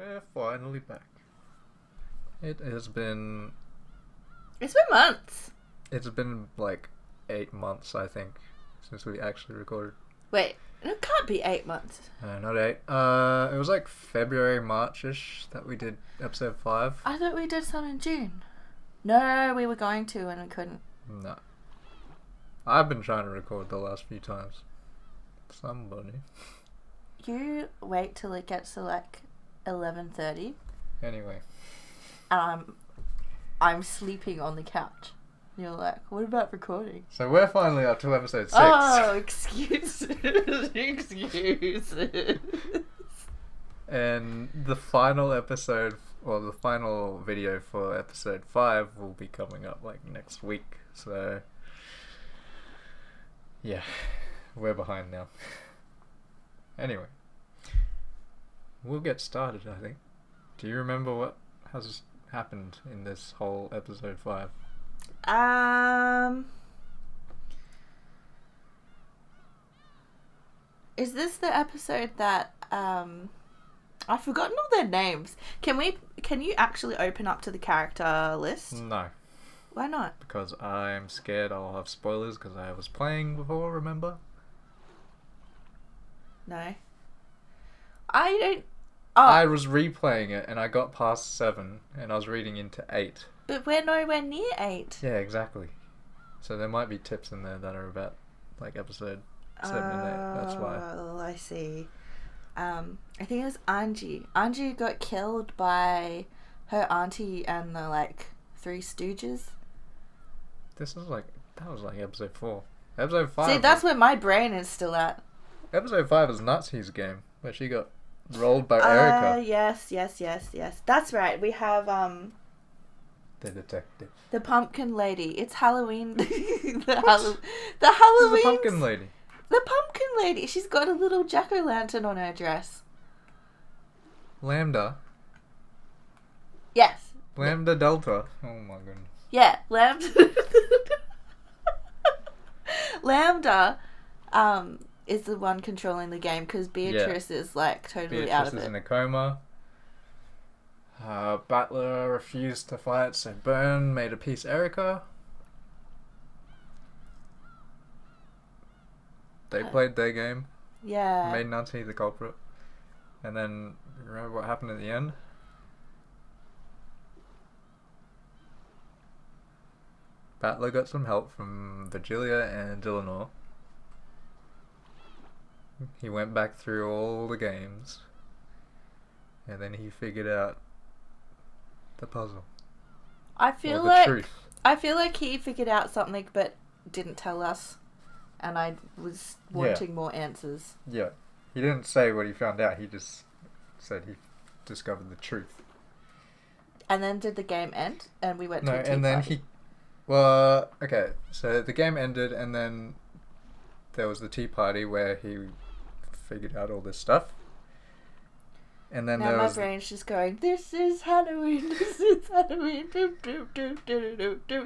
We're finally back. It has been... It's been months. It's been like 8 months, I think, since we actually recorded. Wait, it can't be 8 months. Not 8. It was like February, March-ish that we did episode 5. I thought we did some in June. No, we were going to and we couldn't. No. I've been trying to record the last few times. Somebody. You wait till it gets to like 11:30. Anyway. And I'm sleeping on the couch. You're like, what about recording? So we're finally up to episode 6. Oh, excuses. Excuses. And the final episode, or the final video for episode 5 will be coming up like next week. So, yeah, we're behind now. Anyway, we'll get started, I think. Do you remember what has happened in this whole episode 5? Is this the episode that I've forgotten all their names. Can you actually open up to the character list? No. Why not? Because I'm scared I'll have spoilers because I was playing before, remember? No. I don't... I was replaying it and I got past 7 and I was reading into 8. But we're nowhere near 8. Yeah, exactly. So there might be tips in there that are about like episode 7 and 8. That's why. Oh, I see. I think it was Angie. Angie got killed by her auntie and the like 3 Stooges. That was like episode 4. Episode 5. See, that's where my brain is still at. Episode 5 is Nazi's game, where she got rolled by Erica. Yes. That's right. We have The detective. the pumpkin lady. It's Halloween. the Who's Halloween. the pumpkin lady? The pumpkin lady. She's got a little jack-o'-lantern on her dress. Lambda. Yes. Lambda Delta. Oh my goodness. Yeah, Lambda. Lambda is the one controlling the game because Beatrice is like totally out of it. Beatrice is in a coma. Battler refused to fight, so Byrne made a peace Erica. They played their game. Yeah. Made Nazi the culprit. And then, remember what happened at the end? Battler got some help from Virgilia and Eleanor. He went back through all the games. And then he figured out the puzzle. I feel like he figured out something but didn't tell us. And I was wanting more answers. Yeah. He didn't say what he found out. He just said he discovered the truth. And then did the game end? And we went to a tea and then party. Well, okay. So the game ended and then there was the tea party where he figured out all this stuff. And then now my brain's just going, this is Halloween, this is Halloween.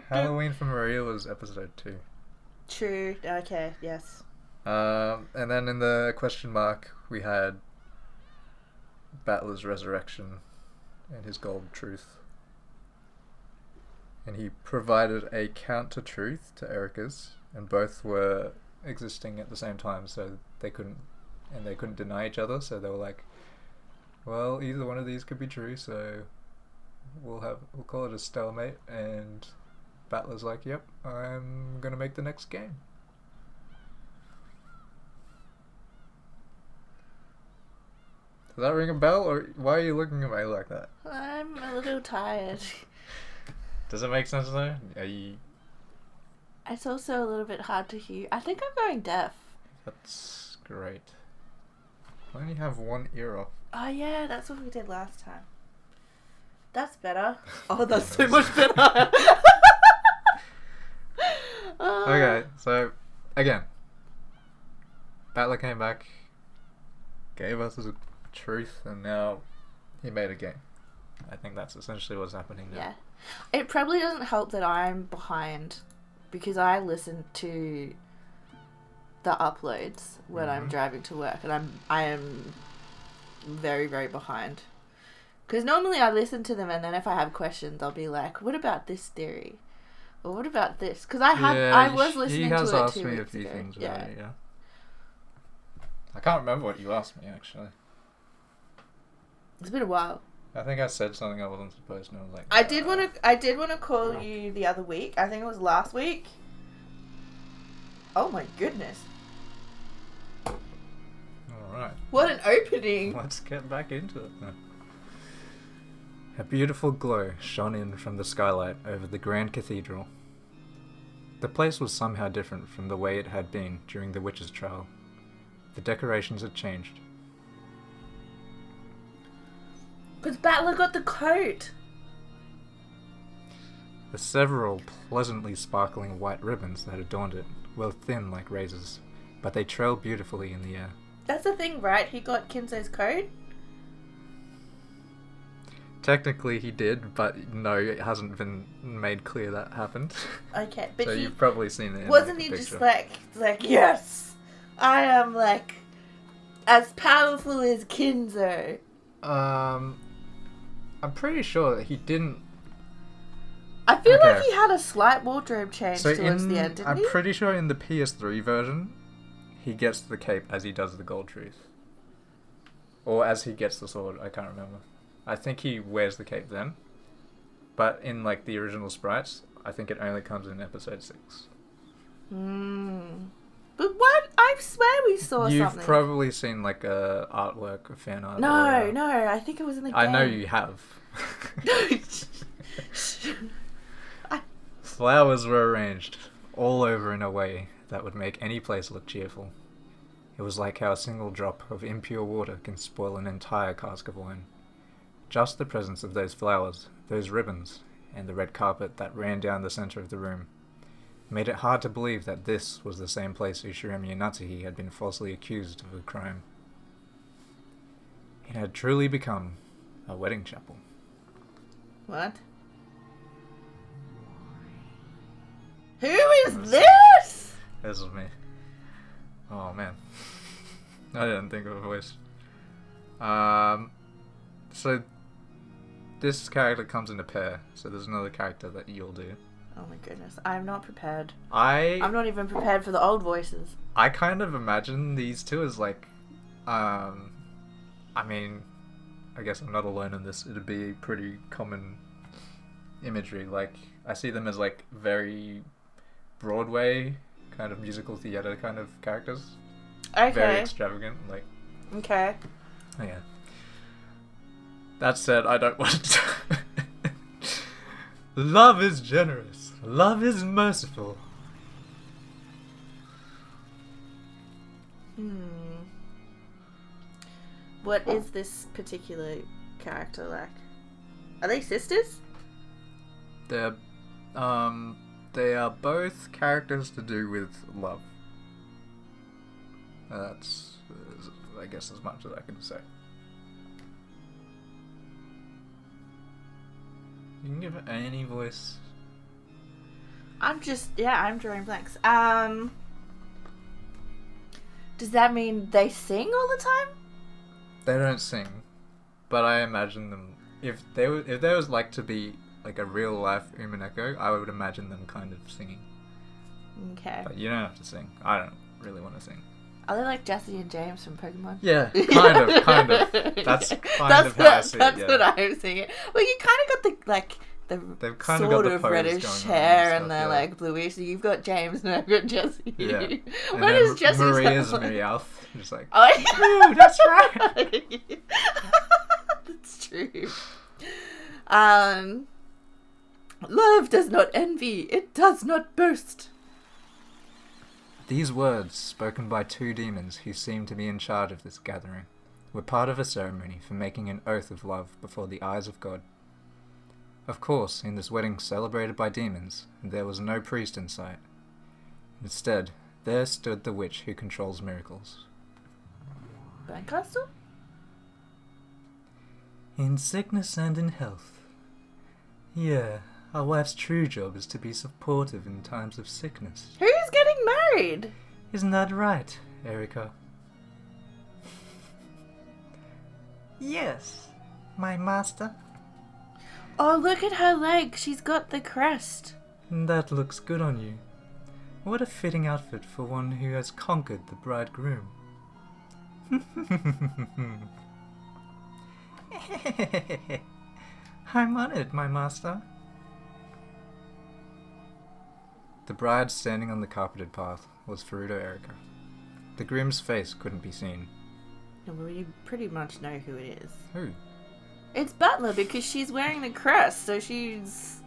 Halloween for Maria was episode 2. True. Okay. Yes. And then in the question mark, we had Battler's resurrection and his gold truth. And he provided a counter truth to Erica's, and both were existing at the same time, so they couldn't deny each other. So they were like, well, either one of these could be true, so we'll call it a stalemate. And Battler's like, yep, I'm gonna make the next game. Does that ring a bell, or why are you looking at me like that? I'm a little tired. Does it make sense though? It's also a little bit hard to hear. I think I'm going deaf. That's great. I only have one ear off. Oh yeah, that's what we did last time. That's better. Oh, that's so much better. Okay, so again, Battler came back, gave us a truth, and now he made a game. I think that's essentially what's happening now. Yeah. It probably doesn't help that I'm behind because I listen to the uploads when I'm driving to work and I am very, very behind. Because normally I listen to them and then if I have questions, I'll be like, what about this theory? Or what about this? Because I was listening to it 2 weeks ago. He has asked me a few things about it, yeah. I can't remember what you asked me, actually. It's been a while. I think I said something I wasn't supposed to, and I was like... I did want to call you the other week. I think it was last week. Oh my goodness. Alright. What an opening. Let's get back into it then. A beautiful glow shone in from the skylight over the grand cathedral. The place was somehow different from the way it had been during the witch's trial. The decorations had changed. Because Battler got the coat. The several pleasantly sparkling white ribbons that adorned it were thin like razors, but they trailed beautifully in the air. That's the thing, right? He got Kinzo's coat? Technically he did, but no, it hasn't been made clear that happened. Okay, but so you've probably seen it in wasn't the he picture. just like, yes, I am like as powerful as Kinzo? I'm pretty sure that he didn't. I feel like he had a slight wardrobe change towards the end, didn't I'm he? pretty sure in the PS3 version, he gets the cape as he does the gold truth. Or as he gets the sword, I can't remember. I think he wears the cape then. But in like the original sprites, I think it only comes in episode 6. But what? I swear we saw something. You've probably seen like a artwork, a fan art. No, I think it was in the game. I know you have. Flowers were arranged all over in a way that would make any place look cheerful. It was like how a single drop of impure water can spoil an entire cask of wine. Just the presence of those flowers, those ribbons, and the red carpet that ran down the center of the room made it hard to believe that this was the same place Ushiremi and Natsuhi had been falsely accused of a crime. It had truly become a wedding chapel. What? Who is this? This is me. Oh man. I didn't think of a voice. So this character comes in a pair, so there's another character that you'll do. Oh my goodness, I'm not prepared. I'm not even prepared for the old voices. I kind of imagine these two as like, I mean, I guess I'm not alone in this. It'd be pretty common imagery. Like, I see them as like very Broadway kind of musical theater kind of characters. Okay. Very extravagant, like. Okay. Oh yeah. That said, I don't want to. Love is generous. Love is merciful. What is this particular character like? Are they sisters? They are both characters to do with love. That's, I guess, as much as I can say. You can give it any voice. I'm drawing blanks. Does that mean they sing all the time? They don't sing, but I imagine them. If there was like to be like a real life Umineko, I would imagine them kind of singing. Okay. But you don't have to sing. I don't really want to sing. Are they like Jesse and James from Pokemon? Yeah, kind of. That's kind of how I see it. That's what I'm seeing it. Well, you kind of got they've kind of sort got the of pose reddish going on hair and and stuff, they're like bluish. So you've got James and I've got Jesse. Yeah. What is Jesse's Maria's like? Meowth. Just like, oh, ooh, that's right. That's true. Love does not envy. It does not boast. These words, spoken by two demons who seemed to be in charge of this gathering, were part of a ceremony for making an oath of love before the eyes of God. Of course, in this wedding celebrated by demons, there was no priest in sight. Instead, there stood the witch who controls miracles. Bandcastle? In sickness and in health. Yeah, our wife's true job is to be supportive in times of sickness. Who's getting married? Isn't that right, Erika? Yes. my master? Oh, look at her leg. She's got the crest. That looks good on you. What a fitting outfit for one who has conquered the bridegroom. I'm honored, my master. The bride standing on the carpeted path was Furuto Erika. The groom's face couldn't be seen. Well, you pretty much know who it is. Who? It's Butler, because she's wearing the crest, so she's...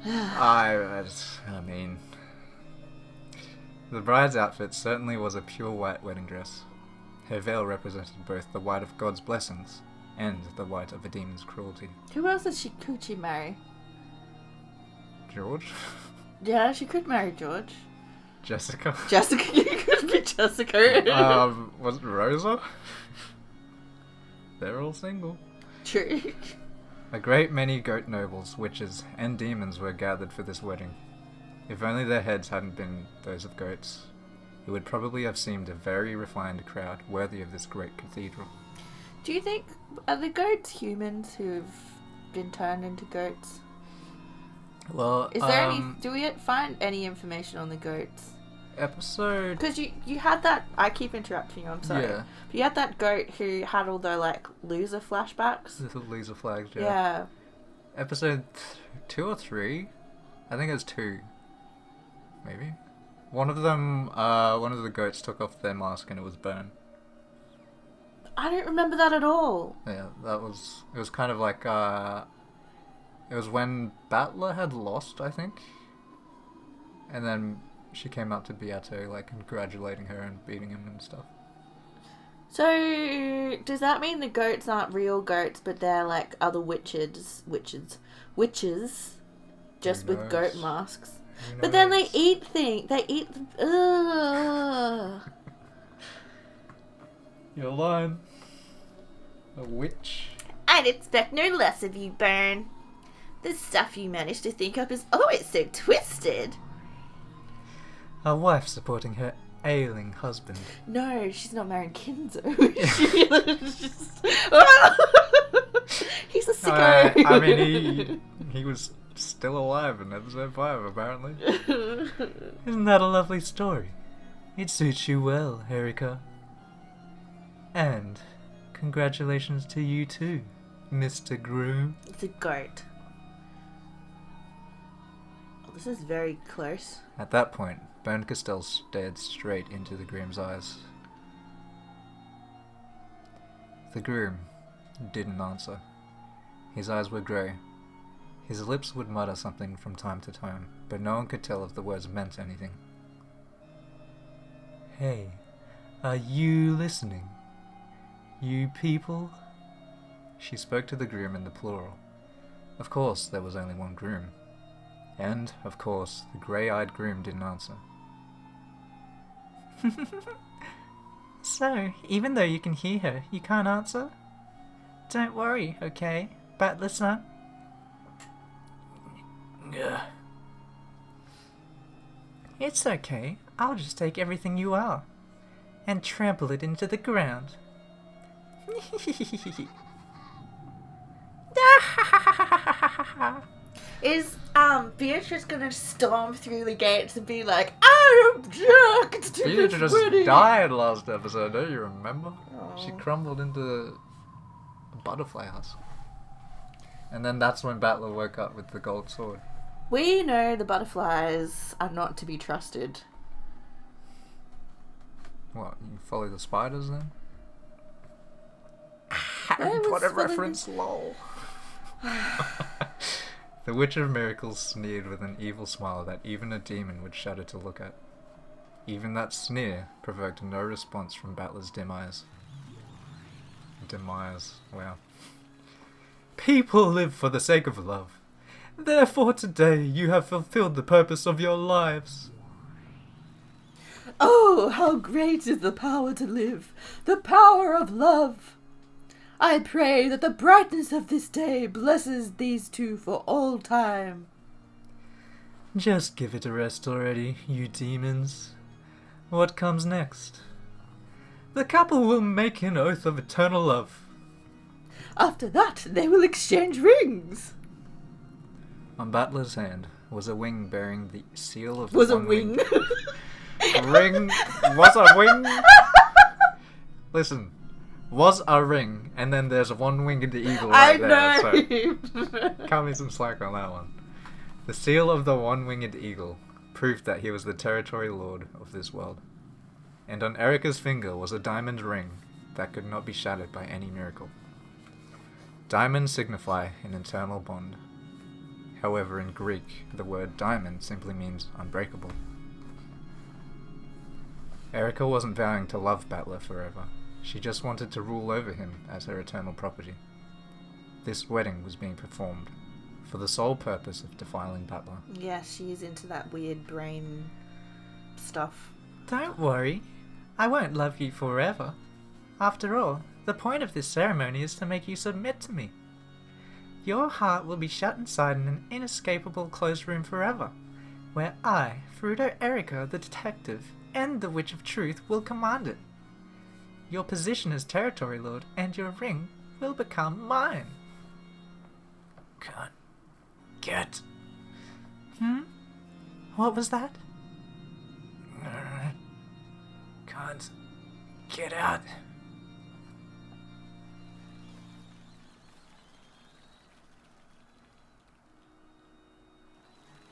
I mean... The bride's outfit certainly was a pure white wedding dress. Her veil represented both the white of God's blessings and the white of a demon's cruelty. Who else could she marry? George? Yeah, she could marry George. Jessica? Jessica, you could be Jessica. Was it Rosa? They're all single. True. A great many goat nobles, witches, and demons were gathered for this wedding. If only their heads hadn't been those of goats, it would probably have seemed a very refined crowd worthy of this great cathedral. Do you think, are the goats humans who've been turned into goats? Well, is there do we find any information on the goats? Episode... Because you had that, I keep interrupting you, I'm sorry. Yeah. But you had that goat who had all the, like, loser flashbacks. Little loser flags, yeah. Yeah. Episode 2 or 3? I think it was 2. Maybe? One of the goats took off their mask and it was burned. I don't remember that at all. Yeah, it was kind of like, it was when Battler had lost, I think. And then she came out to Beato, like, congratulating her and beating him and stuff. So, does that mean the goats aren't real goats, but they're, like, other witches, just with goat masks? But then they eat things. They eat... Ugh. You're lying. A witch. I'd expect no less of you, Burn. The stuff you managed to think up is always so twisted. A wife supporting her ailing husband. No, she's not marrying Kinzo. He's a sicko. I mean, he was still alive in episode 5, apparently. Isn't that a lovely story? It suits you well, Erika. And congratulations to you too, Mr. Groom. It's a goat. Oh, this is very close. At that point, Bern Castell stared straight into the groom's eyes. The groom didn't answer. His eyes were grey. His lips would mutter something from time to time, but no one could tell if the words meant anything. Hey, are you listening? You people? She spoke to the groom in the plural. Of course, there was only one groom. And, of course, the grey-eyed groom didn't answer. So, even though you can hear her, you can't answer? Don't worry, okay? But listen. It's okay. I'll just take everything you are and trample it into the ground. Is Beatrice gonna storm through the gates and be like, I object to this Beatrice wedding? died last episode, don't you remember? Oh. She crumbled into a butterfly husk. And then that's when Battler woke up with the gold sword. We know the butterflies are not to be trusted. What, you follow the spiders then? Harry Potter reference, lol. The Witch of Miracles sneered with an evil smile that even a demon would shudder to look at. Even that sneer provoked no response from Battler's dim eyes. Dim eyes, wow. People live for the sake of love. Therefore today you have fulfilled the purpose of your lives. Oh, how great is the power to live, the power of love. I pray that the brightness of this day blesses these two for all time. Just give it a rest already, you demons. What comes next? The couple will make an oath of eternal love. After that, they will exchange rings. On Battler's hand was a wing bearing the seal of the Was a one-winged... wing. Ring was a wing. Listen, was a ring, and then there's a one-winged eagle right there. So cut me some slack on that one. The seal of the one-winged eagle proved that he was the territory lord of this world, and on Erica's finger was a diamond ring that could not be shattered by any miracle. Diamonds signify an eternal bond. However, in Greek, the word diamond simply means unbreakable. Erica wasn't vowing to love Battler forever. She just wanted to rule over him as her eternal property. This wedding was being performed for the sole purpose of defiling Battler. Yeah, she's into that weird brain stuff. Don't worry. I won't love you forever. After all, the point of this ceremony is to make you submit to me. Your heart will be shut inside in an inescapable closed room forever, where I, Fruto Erica, the detective, and the Witch of Truth will command it. Your position as Territory Lord and your ring will become mine. Can't get. What was that? Can't get out.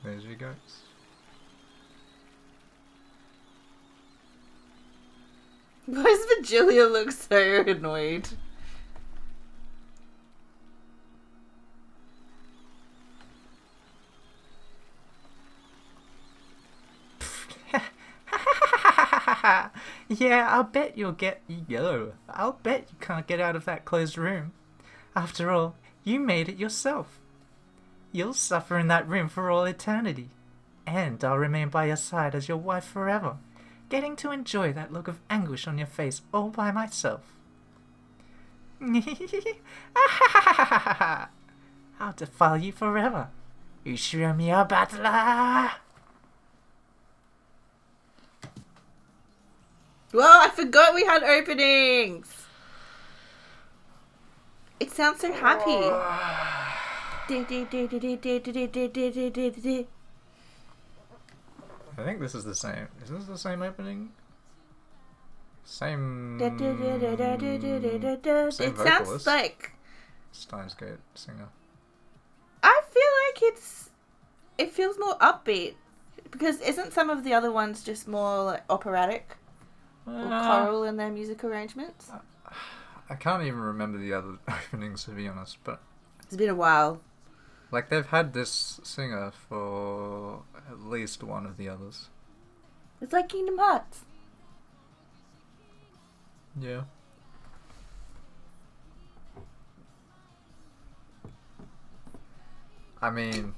There's your goats. Why does Virgilia look so annoyed? Yeah, I'll bet you can't get out of that closed room. After all, you made it yourself. You'll suffer in that room for all eternity, and I'll remain by your side as your wife forever, getting to enjoy that look of anguish on your face all by myself. I'll defile you forever. Ushiramiya Battler! Whoa, I forgot we had openings! It sounds so happy. I think this is the same. Is this the same opening? Same. Same It vocalist. sounds like... Steins Gate singer. I feel like it feels more upbeat. Because isn't some of the other ones just more like operatic? Or choral in their music arrangements? I can't even remember the other openings, to be honest, but It's been a while. like they've had this singer for at least one of the others. It's like Kingdom Hearts. Yeah. I mean,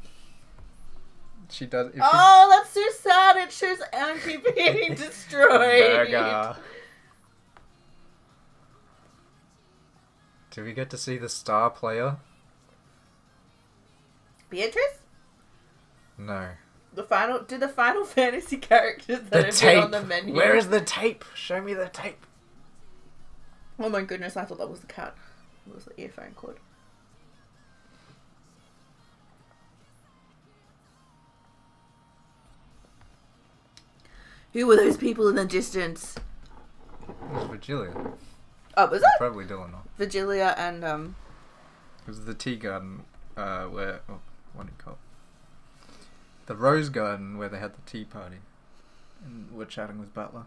she does. If Oh, that's so sad. It shows Anki being destroyed. Burger. Do we get to see the star player? Beatrice? No. The Final Fantasy characters that The have tape. been on the menu. Where is the tape? Show me the tape. Oh my goodness, I thought that was the cat. It was the earphone cord. Who were those people in the distance? It was Virgilia. Oh, was it? Probably Dylan. Virgilia and It was the tea garden, where... Oh, what do you call it? The rose garden where they had the tea party. And we're chatting with Butler.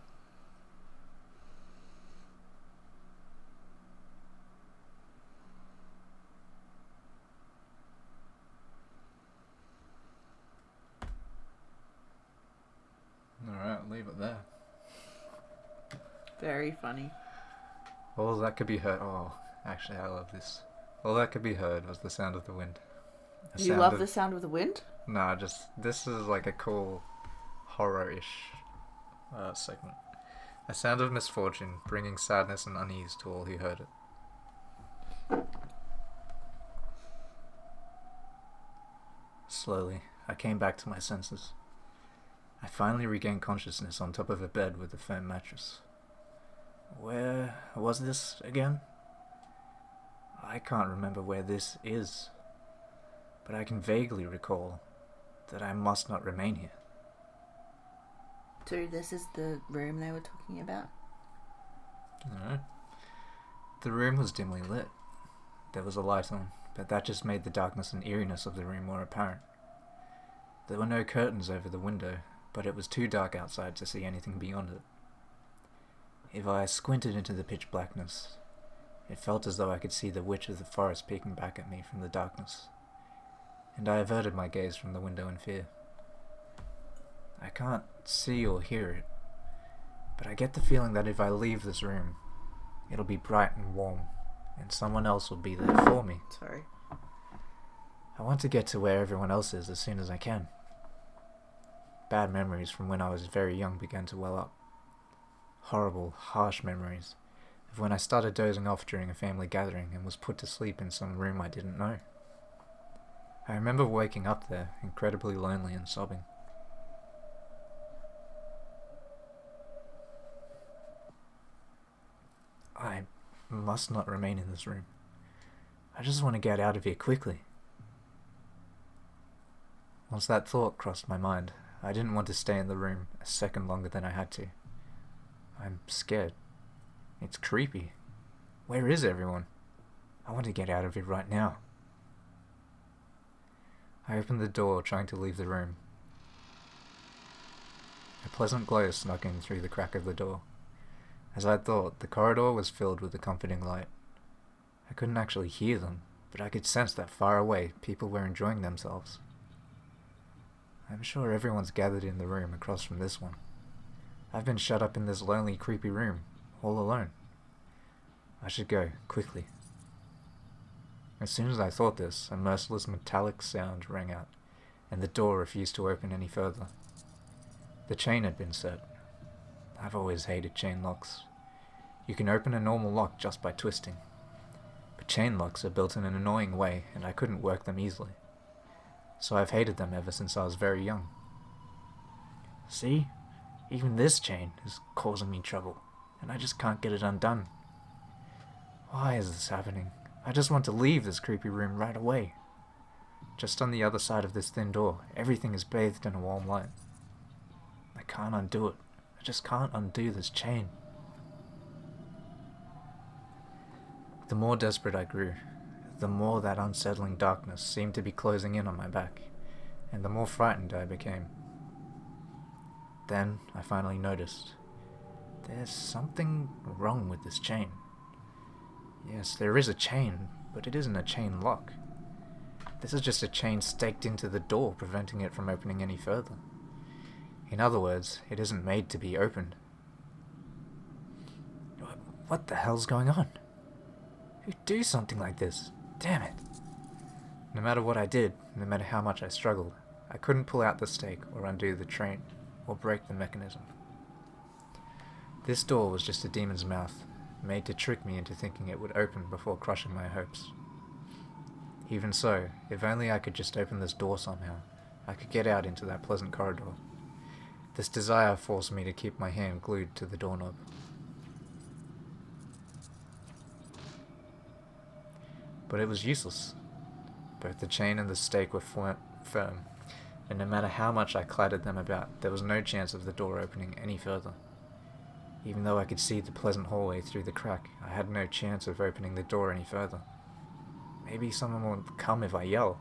Alright, leave it there. very funny. All that could be heard... Oh, actually, I love this. All that could be heard was the sound of the wind. You love the sound of the wind? Nah, just... This is like a cool horror-ish segment. A sound of misfortune, bringing sadness and unease to all who heard it. Slowly, I came back to my senses. I finally regained consciousness on top of a bed with a firm mattress. Where was this again? I can't remember where this is, but I can vaguely recall that I must not remain here. So this is the room they were talking about? No. The room was dimly lit. There was a light on, but that just made the darkness and eeriness of the room more apparent. There were no curtains over the window, but it was too dark outside to see anything beyond it. If I squinted into the pitch blackness, it felt as though I could see the witch of the forest peeking back at me from the darkness, and I averted my gaze from the window in fear. I can't see or hear it, but I get the feeling that if I leave this room, it'll be bright and warm, and someone else will be there for me. Sorry. I want to get to where everyone else is as soon as I can. Bad memories from when I was very young began to well up. Horrible, harsh memories of when I started dozing off during a family gathering and was put to sleep in some room I didn't know. I remember waking up there, incredibly lonely and sobbing. I must not remain in this room. I just want to get out of here quickly. Once that thought crossed my mind, I didn't want to stay in the room a second longer than I had to. I'm scared. It's creepy. Where is everyone? I want to get out of here right now. I opened the door, trying to leave the room. A pleasant glow snuck in through the crack of the door. As I thought, the corridor was filled with a comforting light. I couldn't actually hear them, but I could sense that far away people were enjoying themselves. I'm sure everyone's gathered in the room across from this one. I've been shut up in this lonely, creepy room, all alone. I should go, quickly. As soon as I thought this, a merciless metallic sound rang out, and the door refused to open any further. The chain had been set. I've always hated chain locks. You can open a normal lock just by twisting. But chain locks are built in an annoying way, and I couldn't work them easily. So I've hated them ever since I was very young. See? Even this chain is causing me trouble, and I just can't get it undone. Why is this happening? I just want to leave this creepy room right away. Just on the other side of this thin door, everything is bathed in a warm light. I can't undo it. I just can't undo this chain. The more desperate I grew, the more that unsettling darkness seemed to be closing in on my back, and the more frightened I became. Then I finally noticed, there's something wrong with this chain. Yes, there is a chain, but it isn't a chain lock. This is just a chain staked into the door, preventing it from opening any further. In other words, it isn't made to be opened. What the hell's going on? Who'd do something like this? Damn it. No matter what I did, no matter how much I struggled, I couldn't pull out the stake or undo the train or break the mechanism. This door was just a demon's mouth, made to trick me into thinking it would open before crushing my hopes. Even so, if only I could just open this door somehow, I could get out into that pleasant corridor. This desire forced me to keep my hand glued to the doorknob. But it was useless. Both the chain and the stake were firm, and no matter how much I clattered them about, there was no chance of the door opening any further. Even though I could see the pleasant hallway through the crack, I had no chance of opening the door any further. Maybe someone will come if I yell.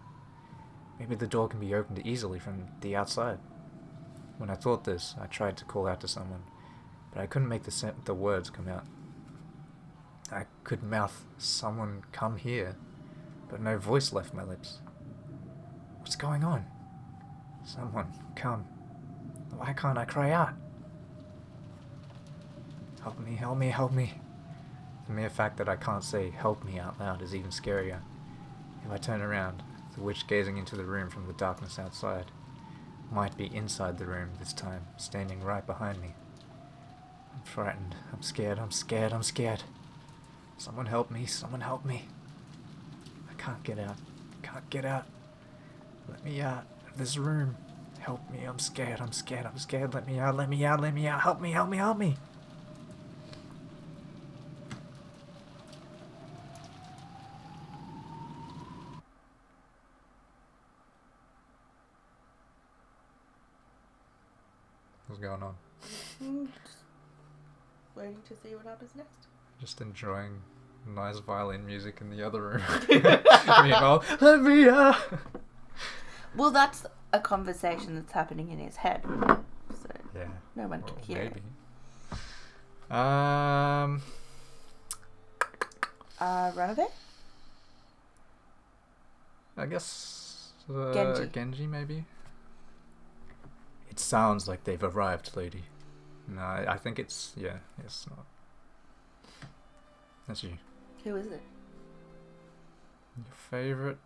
Maybe the door can be opened easily from the outside. When I thought this, I tried to call out to someone, but I couldn't make the words come out. I could mouth, "Someone come here," but no voice left my lips. What's going on? Someone, come. Why can't I cry out? Help me, help me, help me. The mere fact that I can't say "help me" out loud is even scarier. If I turn around, the witch gazing into the room from the darkness outside might be inside the room this time, standing right behind me. I'm frightened. I'm scared. I'm scared. I'm scared. Someone help me. Someone help me. I can't get out. Can't get out. Let me out of this room. Help me. I'm scared. I'm scared. I'm scared. Let me out. Let me out. Let me out. Help me. Help me. Help me. going on? Just waiting to see what happens next. Just enjoying nice violin music in the other room. Meanwhile, let me Well, that's a conversation that's happening in his head. So yeah. no one can hear Maybe. it. Runaway? I guess Genji, maybe. It sounds like they've arrived, lady. No, I think it's not. That's you. Who is it? Your favorite?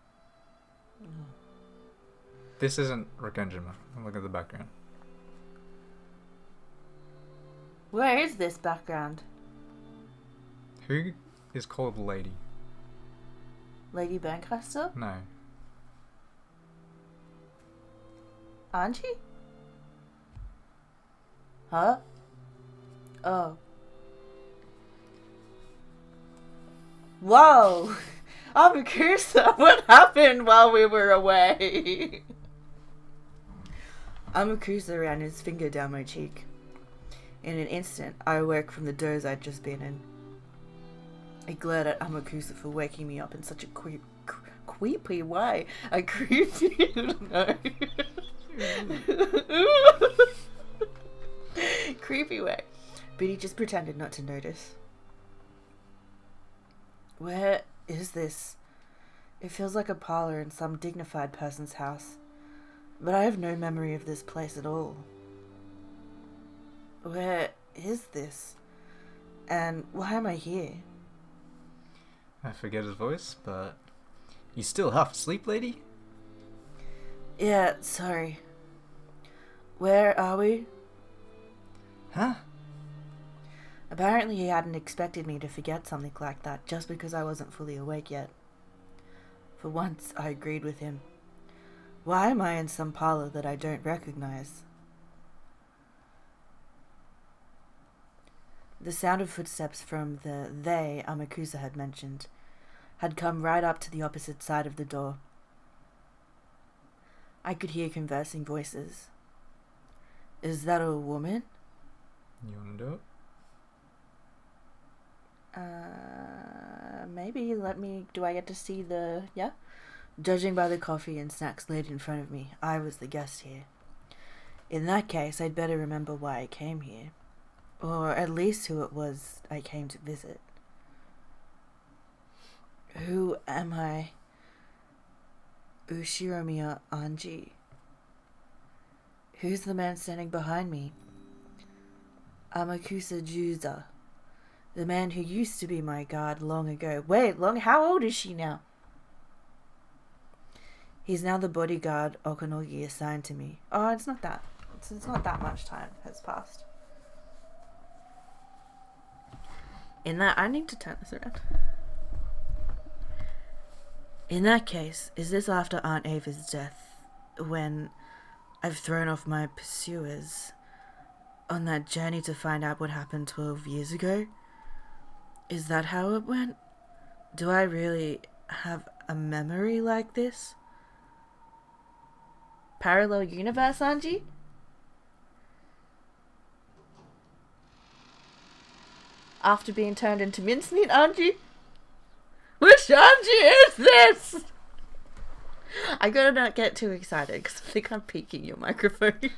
This isn't Rakenjima. Look at the background. Where is this background? Who is called Lady? Lady Bancastle? No. Angie? Huh? Oh. Whoa! Amakusa, what happened while we were away? Amakusa ran his finger down my cheek. In an instant, I awoke from the doze I'd just been in. I glared at Amakusa for waking me up in such a creepy way. A creepy... no. creepy way. But he just pretended not to notice. Where is this? It feels like a parlor in some dignified person's house. But I have no memory of this place at all. Where is this? And why am I here? I forget his voice, but... You still half asleep, lady? Yeah, sorry. Where are we? Huh? Apparently he hadn't expected me to forget something like that just because I wasn't fully awake yet. For once, I agreed with him. Why am I in some parlor that I don't recognize? The sound of footsteps from the they Amakusa had mentioned had come right up to the opposite side of the door. I could hear conversing voices. Is that a woman? You wanna do it? Maybe. Do I get to see the, yeah? Judging by the coffee and snacks laid in front of me, I was the guest here. In that case, I'd better remember why I came here. Or at least who it was I came to visit. Who am I? Ushiromiya Anji. Who's the man standing behind me? Amakusa Juza. The man who used to be my guard long ago. Wait, how old is she now? He's now the bodyguard Okonogi assigned to me. Oh, it's not that. It's not that much time has passed. I need to turn this around. In that case, is this after Aunt Ava's death, when I've thrown off my pursuers on that journey to find out what happened 12 years ago? Is that how it went? Do I really have a memory like this? Parallel universe, Anji? After being turned into mincemeat, Anji? Which Anji is this? I gotta not get too excited because I think I'm peeking your microphone.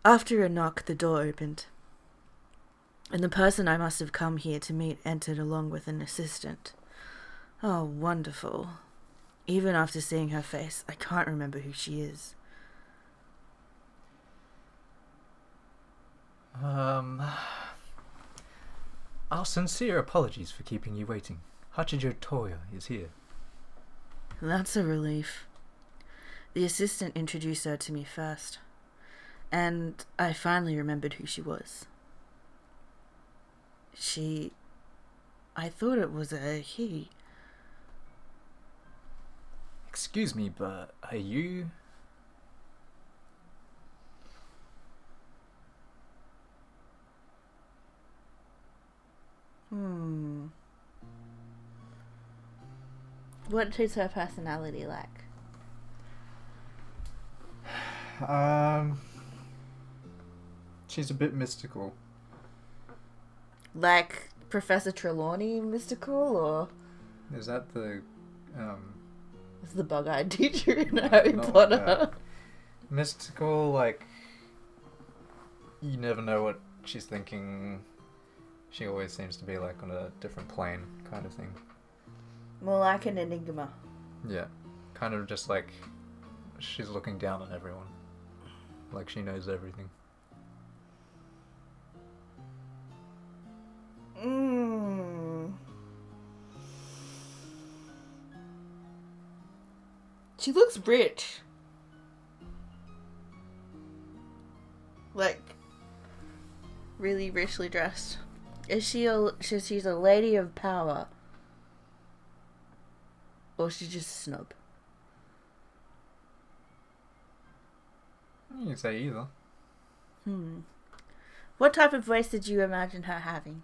After a knock, the door opened, and the person I must have come here to meet entered along with an assistant. Oh, wonderful. Even after seeing her face, I can't remember who she is. Our sincere apologies for keeping you waiting. Hachijo Toya is here. That's a relief. The assistant introduced her to me first, and I finally remembered who she was. I thought it was a he. Excuse me, but are you... What is her personality like? She's a bit mystical. Like Professor Trelawney mystical, or Is that the is the bug-eyed teacher in No, Harry not like Potter? that. Mystical, like you never know what she's thinking. She always seems to be like on a different plane kind of thing. More like an enigma. Yeah. Kind of just like she's looking down on everyone. Like she knows everything. She looks rich. Like, really richly dressed. Is she she's a lady of power? Or she's just a snub? You can say either. What type of voice did you imagine her having?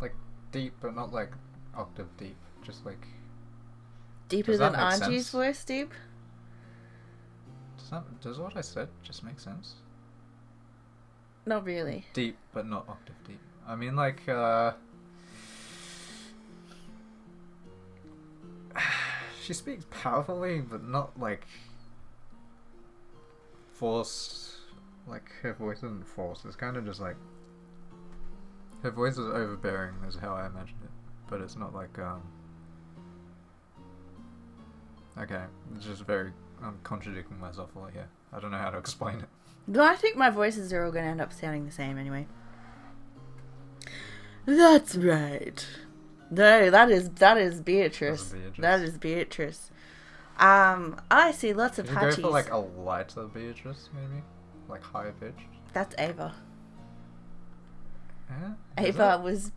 Like deep, but not like octave deep. Just like Deeper Does that than make Auntie's sense? voice deep? does what I said just make sense? Not really. Deep, but not octave deep. I mean, like she speaks powerfully, but not like forced. Like her voice isn't forced. It's kind of just like her voice is overbearing. Is how I imagined it, but it's not like Okay, it's just very. I'm contradicting myself a lot here. I don't know how to explain it. No, I think my voices are all going to end up sounding the same anyway. That's right. No, that is Beatrice. That is Beatrice. I see lots of Can you go Hachis. for like a lighter Beatrice, maybe? Like higher pitched? That's Ava. Yeah? Ava was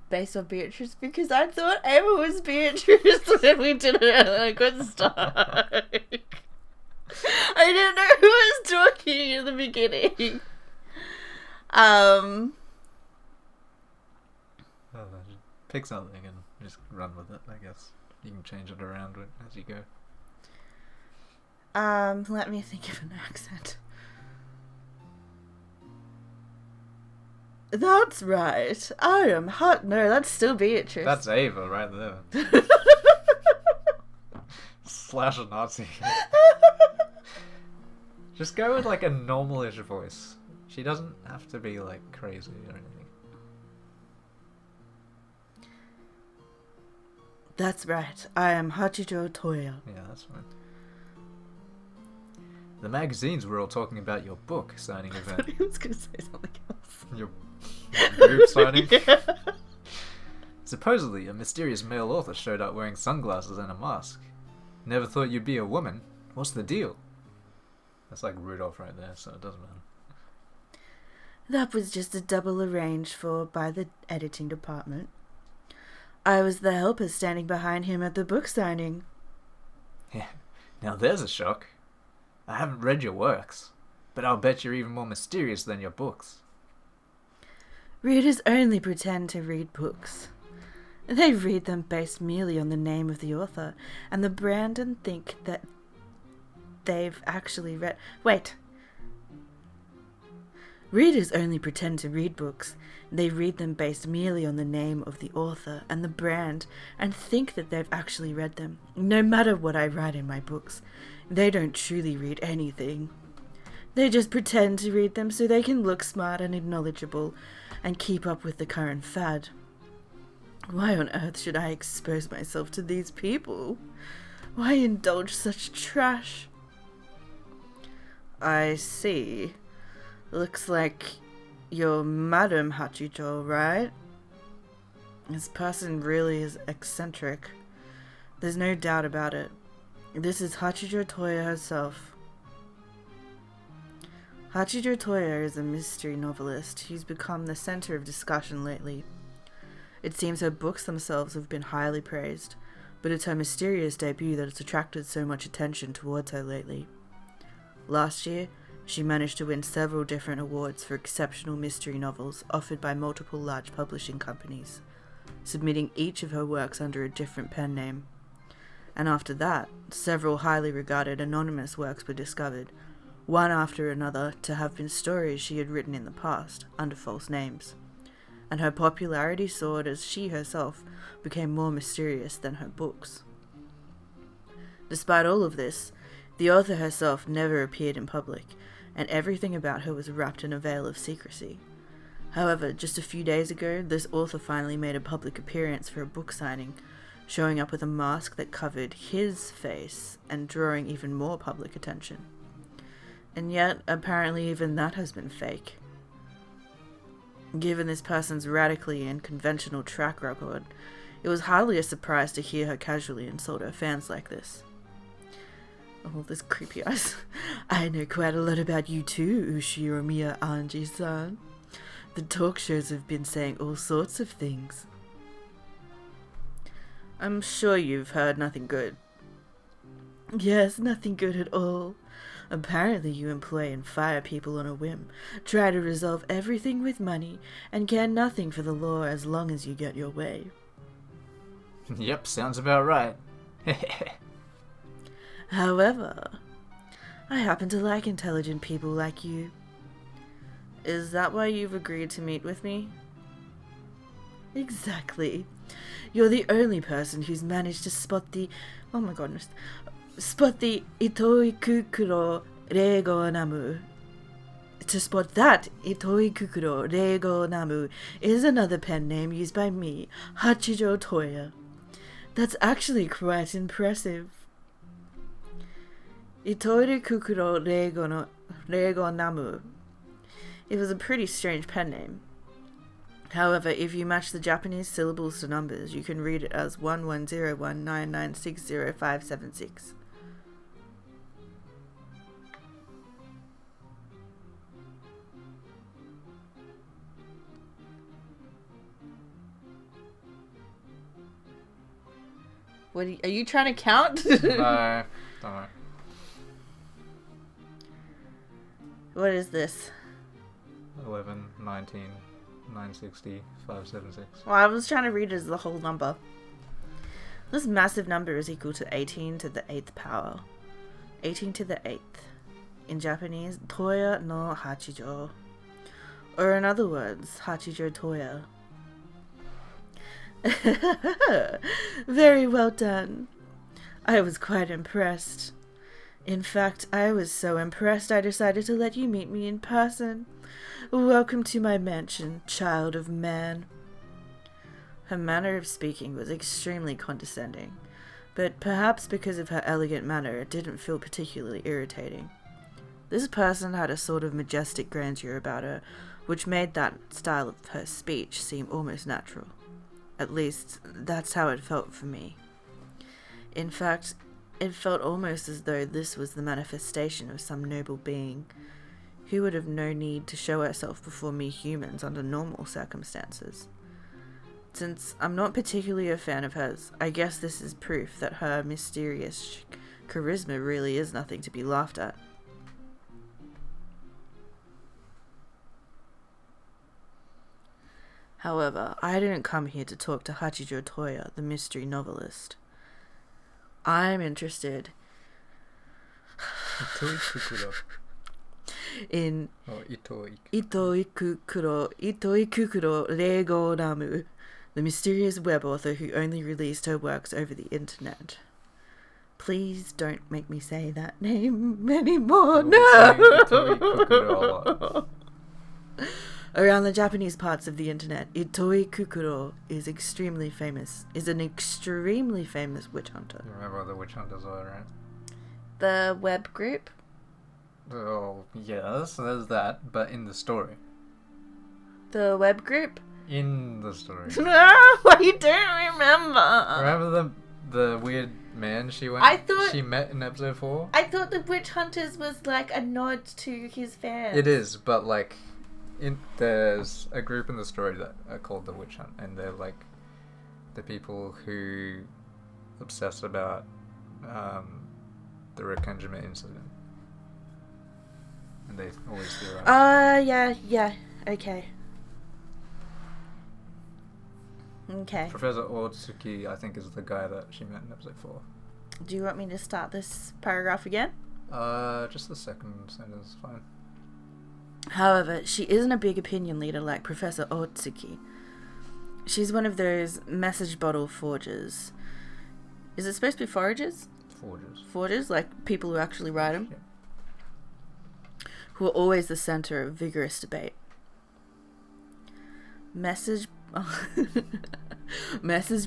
based on Beatrice because I thought Ava was Beatrice when we did it at a good start. I didn't know who was talking in the beginning. Oh, just pick something and just run with it, I guess. You can change it around as you go. Let me think of an accent. That's right. I am hot. No, that's still Beatrice. That's Ava right there. Slash a Nazi. Just go with like a normalish voice. She doesn't have to be like crazy or anything. That's right. I am Hachiro Toya. Yeah, that's fine. The magazines were all talking about your book signing event. I was going to say something else. Your group signing? Yeah. Supposedly, a mysterious male author showed up wearing sunglasses and a mask. Never thought you'd be a woman. What's the deal? That's like Rudolph right there, so it doesn't matter. That was just a double arranged for by the editing department. I was the helper standing behind him at the book signing. Yeah, now there's a shock. I haven't read your works, but I'll bet you're even more mysterious than your books. Readers only pretend to read books. They read them based merely on the name of the author and the brand and think that they've actually read... Wait. Readers only pretend to read books. They read them based merely on the name of the author and the brand and think that they've actually read them. No matter what I write in my books, they don't truly read anything. They just pretend to read them so they can look smart and knowledgeable and keep up with the current fad. Why on earth should I expose myself to these people? Why indulge such trash? I see. Looks like you're Madam Hachito, right? This person really is eccentric. There's no doubt about it. This is Hachiro Toya herself. Hachiro Toya is a mystery novelist who's become the center of discussion lately. It seems her books themselves have been highly praised, but it's her mysterious debut that has attracted so much attention towards her lately. Last year, she managed to win several different awards for exceptional mystery novels offered by multiple large publishing companies, submitting each of her works under a different pen name. and after that, several highly regarded anonymous works were discovered, one after another to have been stories she had written in the past, under false names. And her popularity soared as she herself became more mysterious than her books. Despite all of this, the author herself never appeared in public, and everything about her was wrapped in a veil of secrecy. However, just a few days ago, this author finally made a public appearance for a book signing, showing up with a mask that covered his face and drawing even more public attention. And yet, apparently even that has been fake. Given this person's radically unconventional track record, it was hardly a surprise to hear her casually insult her fans like this. Oh, this creepy eyes. I know quite a lot about you too, Ushiromiya Anji-san. The talk shows have been saying all sorts of things. I'm sure you've heard nothing good. Yes, nothing good at all. Apparently you employ and fire people on a whim, try to resolve everything with money, and care nothing for the law as long as you get your way. Yep, sounds about right. However, I happen to like intelligent people like you. Is that why you've agreed to meet with me? Exactly. You're the only person who's managed to spot the... Oh my goodness. Spot the Itoi Kukuro Reigo Namu. To spot that, Itoi Kukuro Reigo Namu is another pen name used by me, Hachijo Toya. That's actually quite impressive. Itoi Kukuro Reigo Namu. It was a pretty strange pen name. However, if you match the Japanese syllables to numbers, you can read it as 110199600576. What are you trying to count? No, don't worry. What is this? 11, 19, 960, 576. Well, I was trying to read it as the whole number. This massive number is equal to 18 to the 8th power. 18 to the 8th. In Japanese, Toya no Hachijo. Or in other words, Hachijo Toya. Very well done. I was quite impressed. In fact, I was so impressed I decided to let you meet me in person. Welcome to my mansion, child of man. Her manner of speaking was extremely condescending, but perhaps because of her elegant manner it didn't feel particularly irritating. This person had a sort of majestic grandeur about her, which made that style of her speech seem almost natural. At least, that's how it felt for me. In fact, it felt almost as though this was the manifestation of some noble being, who would have no need to show herself before me humans under normal circumstances. Since I'm not particularly a fan of hers, I guess this is proof that her mysterious charisma really is nothing to be laughed at. However, I didn't come here to talk to Hachijo Toya, the mystery novelist. I'm interested in Itoi Kukuro Reigo Namu, the mysterious web author who only released her works over the internet. Please don't make me say that name anymore. No! Around the Japanese parts of the internet, Itoi Kukuro is an extremely famous witch hunter. You remember what the witch hunters are, right? The web group? Oh, yes, there's that, but in the story. The web group? In the story. No, I don't remember. Remember the weird man she met in episode 4? I thought the witch hunters was like a nod to his fans. It is, but like, there's a group in the story that are called the Witch Hunt, and they're like the people who obsess about the Rekenjima incident, and they always theorize. Yeah, okay. Okay. Professor Otsuki, I think, is the guy that she met in episode 4. Do you want me to start this paragraph again? Just the second sentence is fine. However, she isn't a big opinion leader like Professor Otsuki. She's one of those message bottle forgers. Is it supposed to be foragers? Forgers. Forgers, like people who actually write them? Yeah. Who are always the center of vigorous debate. Message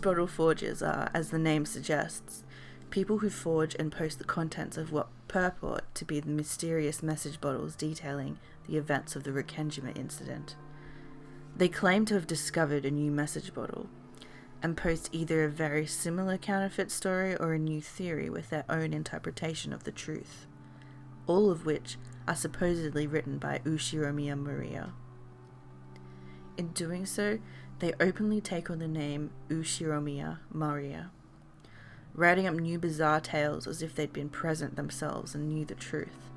bottle forgers are, as the name suggests, people who forge and post the contents of what purport to be the mysterious message bottles detailing the events of the Rikkenjima incident. They claim to have discovered a new message bottle and post either a very similar counterfeit story or a new theory with their own interpretation of the truth, all of which are supposedly written by Ushiromiya Maria. In doing so, they openly take on the name Ushiromiya Maria, writing up new bizarre tales as if they'd been present themselves and knew the truth.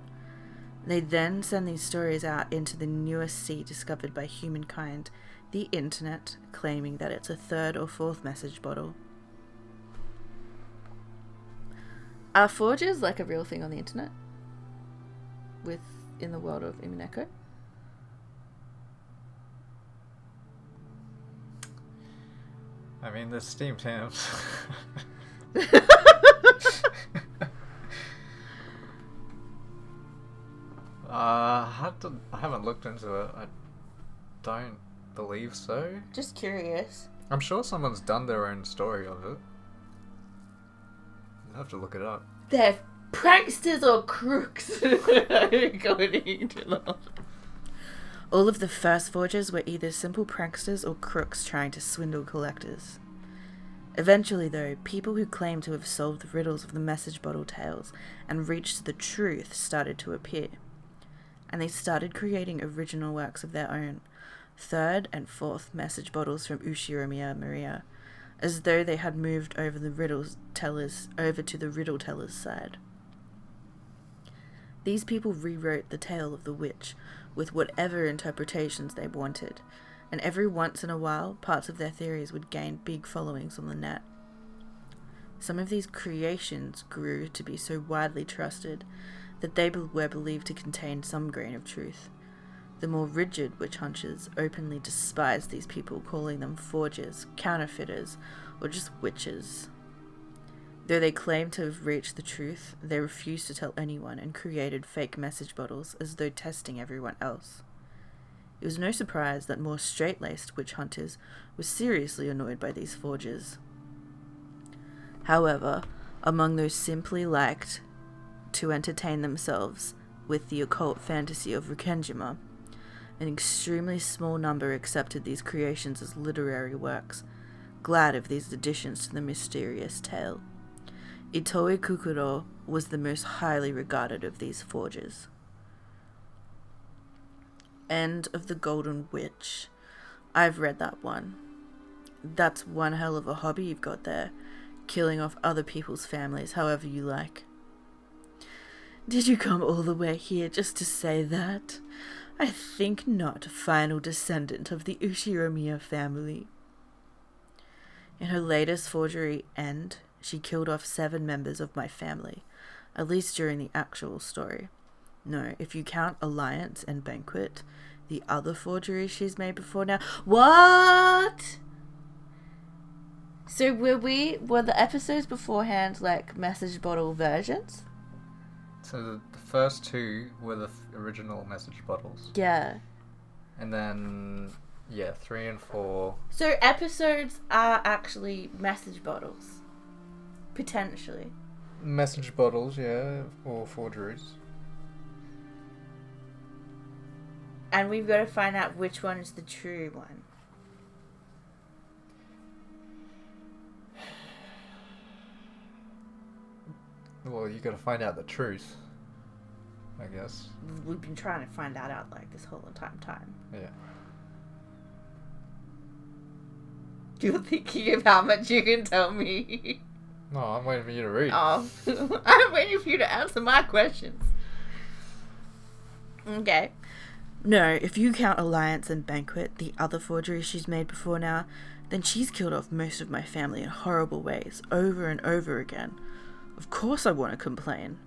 They then send these stories out into the newest sea discovered by humankind, the internet, claiming that it's a third or fourth message bottle. Are forgers like a real thing on the internet? In the world of Umineko? I mean, there's Steam Tams. I haven't looked into it. I don't believe so. Just curious. I'm sure someone's done their own story of it. You'll have to look it up. They're pranksters or crooks. All of the first forgers were either simple pranksters or crooks trying to swindle collectors. Eventually, though, people who claimed to have solved the riddles of the message bottle tales and reached the truth started to appear. And they started creating original works of their own, third and fourth message bottles from Ushiromiya Maria, as though they had moved over to the riddle teller's side. These people rewrote the tale of the witch with whatever interpretations they wanted, and every once in a while, parts of their theories would gain big followings on the net. Some of these creations grew to be so widely trusted that they were believed to contain some grain of truth. The more rigid witch hunters openly despised these people, calling them forgers, counterfeiters, or just witches. Though they claimed to have reached the truth, they refused to tell anyone and created fake message bottles as though testing everyone else. It was no surprise that more straight-laced witch hunters were seriously annoyed by these forgers. However, among those simply liked to entertain themselves with the occult fantasy of Rikkenjima, an extremely small number accepted these creations as literary works, glad of these additions to the mysterious tale. Itoe Kukuro was the most highly regarded of these forgers. End of the Golden Witch. I've read that one. That's one hell of a hobby you've got there, killing off other people's families however you like. Did you come all the way here just to say that? I think not, final descendant of the Ushiromiya family. In her latest forgery, End, she killed off 7 members of my family, at least during the actual story. No, if you count Alliance and Banquet, the other forgeries she's made before now. What? So were the episodes beforehand like message bottle versions? So the first 2 were the original message bottles. Yeah. And then, 3 and 4. So episodes are actually message bottles. Potentially. Message bottles, or forgeries. And we've got to find out which one is the true one. Well, you gotta find out the truth, I guess. We've been trying to find that out like this whole entire time. Yeah. You're thinking of how much you can tell me. No, I'm waiting for you to read. Oh, I'm waiting for you to answer my questions. Okay. No, if you count Alliance and Banquet, the other forgeries she's made before now, then she's killed off most of my family in horrible ways, over and over again. Of course I want to complain.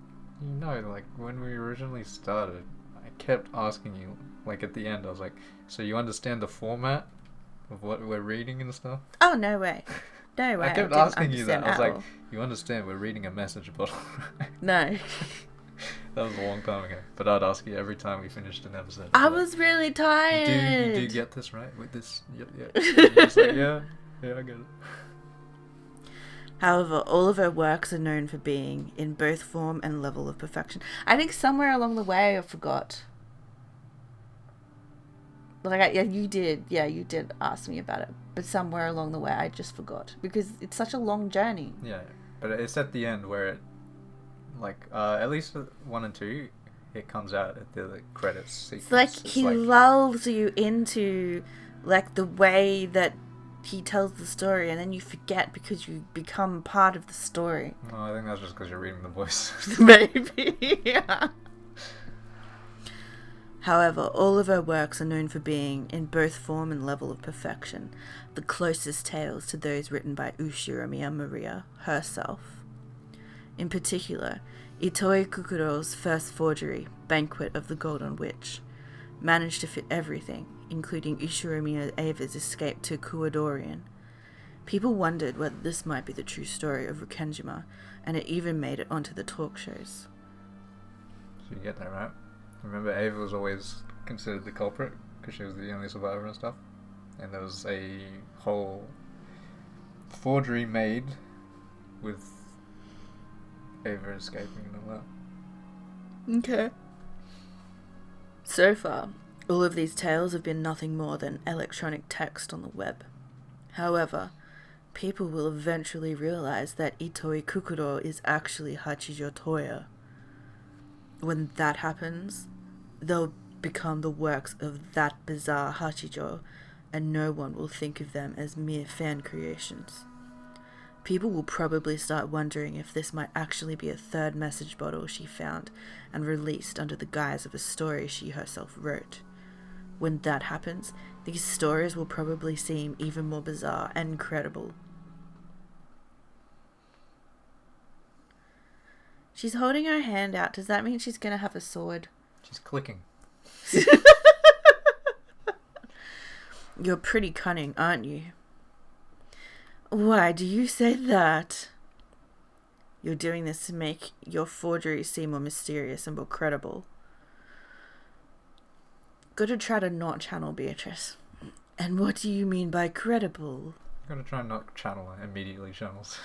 You know, like, when we originally started, I kept asking you, like, at the end, I was like, so you understand the format of what we're reading and stuff? Oh, no way. No way. I kept didn't asking you that. understand I was at like, all. you understand we're reading a message bottle, right? No. That was a long time ago. But I'd ask you every time we finished an episode. I like, was really tired. You do get this right with this? Yeah. And you're just like, yeah, I get it. However, all of her works are known for being in both form and level of perfection. I think somewhere along the way I forgot. Like, you did ask me about it. But somewhere along the way I just forgot. Because it's such a long journey. Yeah, but it's at the end where it, like, at least 1 and 2, it comes out at the credits sequence. It's like he lulls you into, like, the way that he tells the story, and then you forget because you become part of the story. No, I think that's just because you're reading the voice. Maybe, yeah. However, all of her works are known for being in both form and level of perfection, the closest tales to those written by Ushiromiya Maria herself. In particular, Itoi Kukuro's first forgery, Banquet of the Golden Witch, managed to fit everything, including Ushiromiya Ava's escape to Kuwadorian. People wondered whether this might be the true story of Rikkenjima, and it even made it onto the talk shows. So you get that right. Remember, Ava was always considered the culprit because she was the only survivor and stuff. And there was a whole forgery made with Ava escaping and all that. Okay. So far, all of these tales have been nothing more than electronic text on the web. However, people will eventually realize that Itoi Kukuro is actually Hachijo Toya. When that happens, they'll become the works of that bizarre Hachijo, and no one will think of them as mere fan creations. People will probably start wondering if this might actually be a third message bottle she found and released under the guise of a story she herself wrote. When that happens, these stories will probably seem even more bizarre and incredible. She's holding her hand out. Does that mean she's going to have a sword? She's clicking. You're pretty cunning, aren't you? Why do you say that? You're doing this to make your forgery seem more mysterious and more credible. Gotta try to not channel Beatrice. And what do you mean by credible? Gotta try and not channel her. Immediately channels.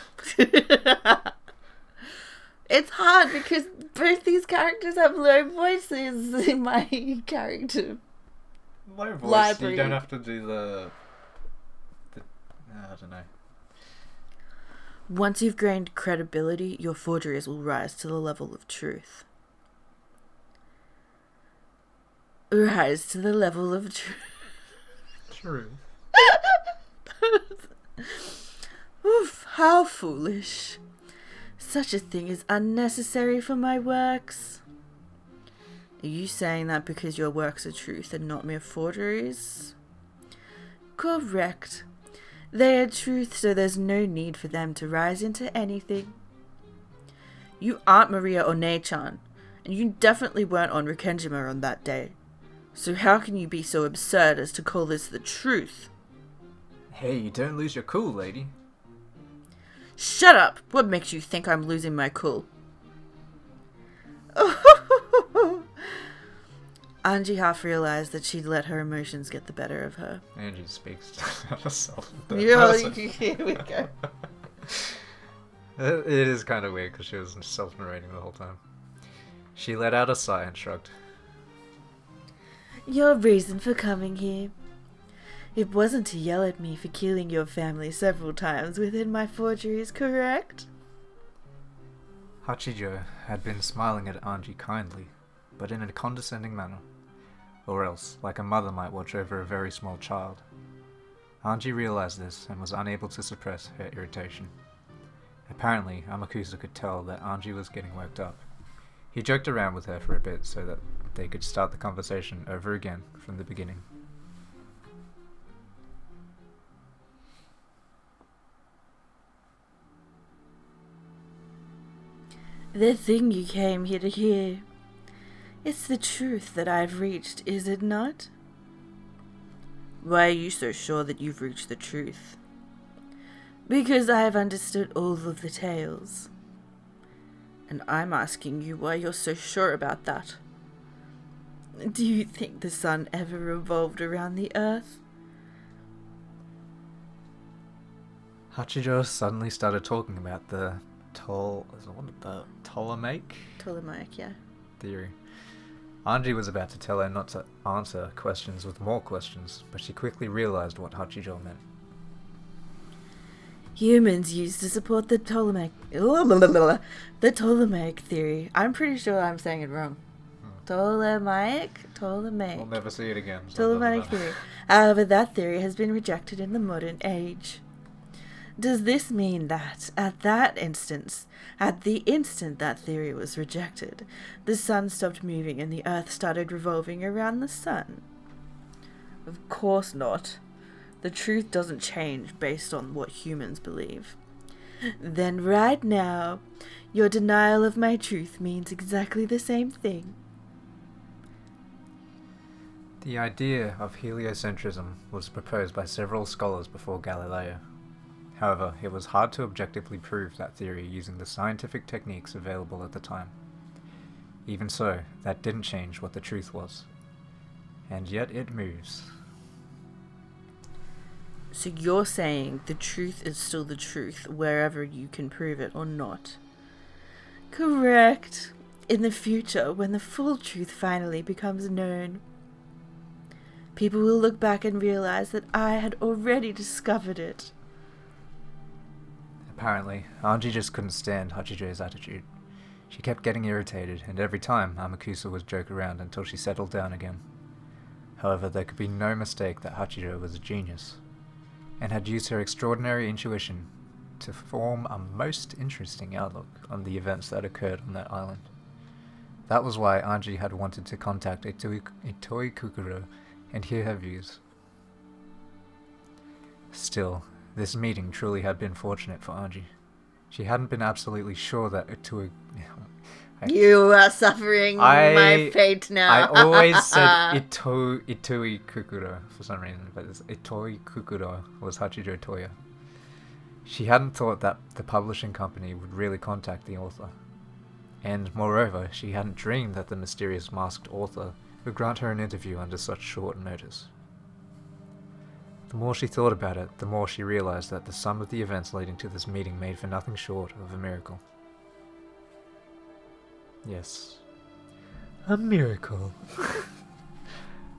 It's hard because both these characters have low voices in my character. Low voice, library. You don't have to do the I don't know. Once you've gained credibility, your forgeries will rise to the level of truth. Rise to the level of truth. True. Oof, how foolish. Such a thing is unnecessary for my works. Are you saying that because your works are truth and not mere forgeries? Correct. They are truth, so there's no need for them to rise into anything. You aren't Maria One-chan, and you definitely weren't on Rikkenjima on that day. So how can you be so absurd as to call this the truth? Hey, don't lose your cool, lady. Shut up! What makes you think I'm losing my cool? Angie half realized that she'd let her emotions get the better of her. Angie speaks to herself. Here we go. It is kind of weird because she was self-narrating the whole time. She let out a sigh and shrugged. Your reason for coming here. It wasn't to yell at me for killing your family several times within my forgeries, correct? Hachijo had been smiling at Angie kindly, but in a condescending manner, or else like a mother might watch over a very small child. Angie realized this and was unable to suppress her irritation. Apparently, Amakusa could tell that Angie was getting worked up. He joked around with her for a bit so that they could start the conversation over again from the beginning. The thing you came here to hear. It's the truth that I've reached, is it not? Why are you so sure that you've reached the truth? Because I have understood all of the tales. And I'm asking you why you're so sure about that. Do you think the sun ever revolved around the earth? Hachijo suddenly started talking about the Ptolemaic Ptolemaic, yeah. theory. Anji was about to tell her not to answer questions with more questions, but she quickly realized what Hachijo meant. Humans used to support the Ptolemaic theory. I'm pretty sure I'm saying it wrong. Ptolemaic? We'll never see it again. So Ptolemaic theory. However, that theory has been rejected in the modern age. Does this mean that, at the instant that theory was rejected, the sun stopped moving and the earth started revolving around the sun? Of course not. The truth doesn't change based on what humans believe. Then right now, your denial of my truth means exactly the same thing. The idea of heliocentrism was proposed by several scholars before Galileo. However, it was hard to objectively prove that theory using the scientific techniques available at the time. Even so, that didn't change what the truth was. And yet it moves. So you're saying the truth is still the truth, wherever you can prove it or not? Correct. In the future, when the full truth finally becomes known, people will look back and realize that I had already discovered it. Apparently, Anji just couldn't stand Hachijo's attitude. She kept getting irritated, and every time Amakusa would joke around until she settled down again. However, there could be no mistake that Hachijo was a genius, and had used her extraordinary intuition to form a most interesting outlook on the events that occurred on that island. That was why Anji had wanted to contact Itoi Kukuro and hear her views. Still, this meeting truly had been fortunate for Anji. She hadn't been absolutely sure that Itoi... You are suffering my fate now. I always said Itoi Kukuro for some reason, but Itoi Kukuro was Hachijo Toya. She hadn't thought that the publishing company would really contact the author. And moreover, she hadn't dreamed that the mysterious masked author would grant her an interview under such short notice. The more she thought about it, the more she realized that the sum of the events leading to this meeting made for nothing short of a miracle. Yes. A miracle.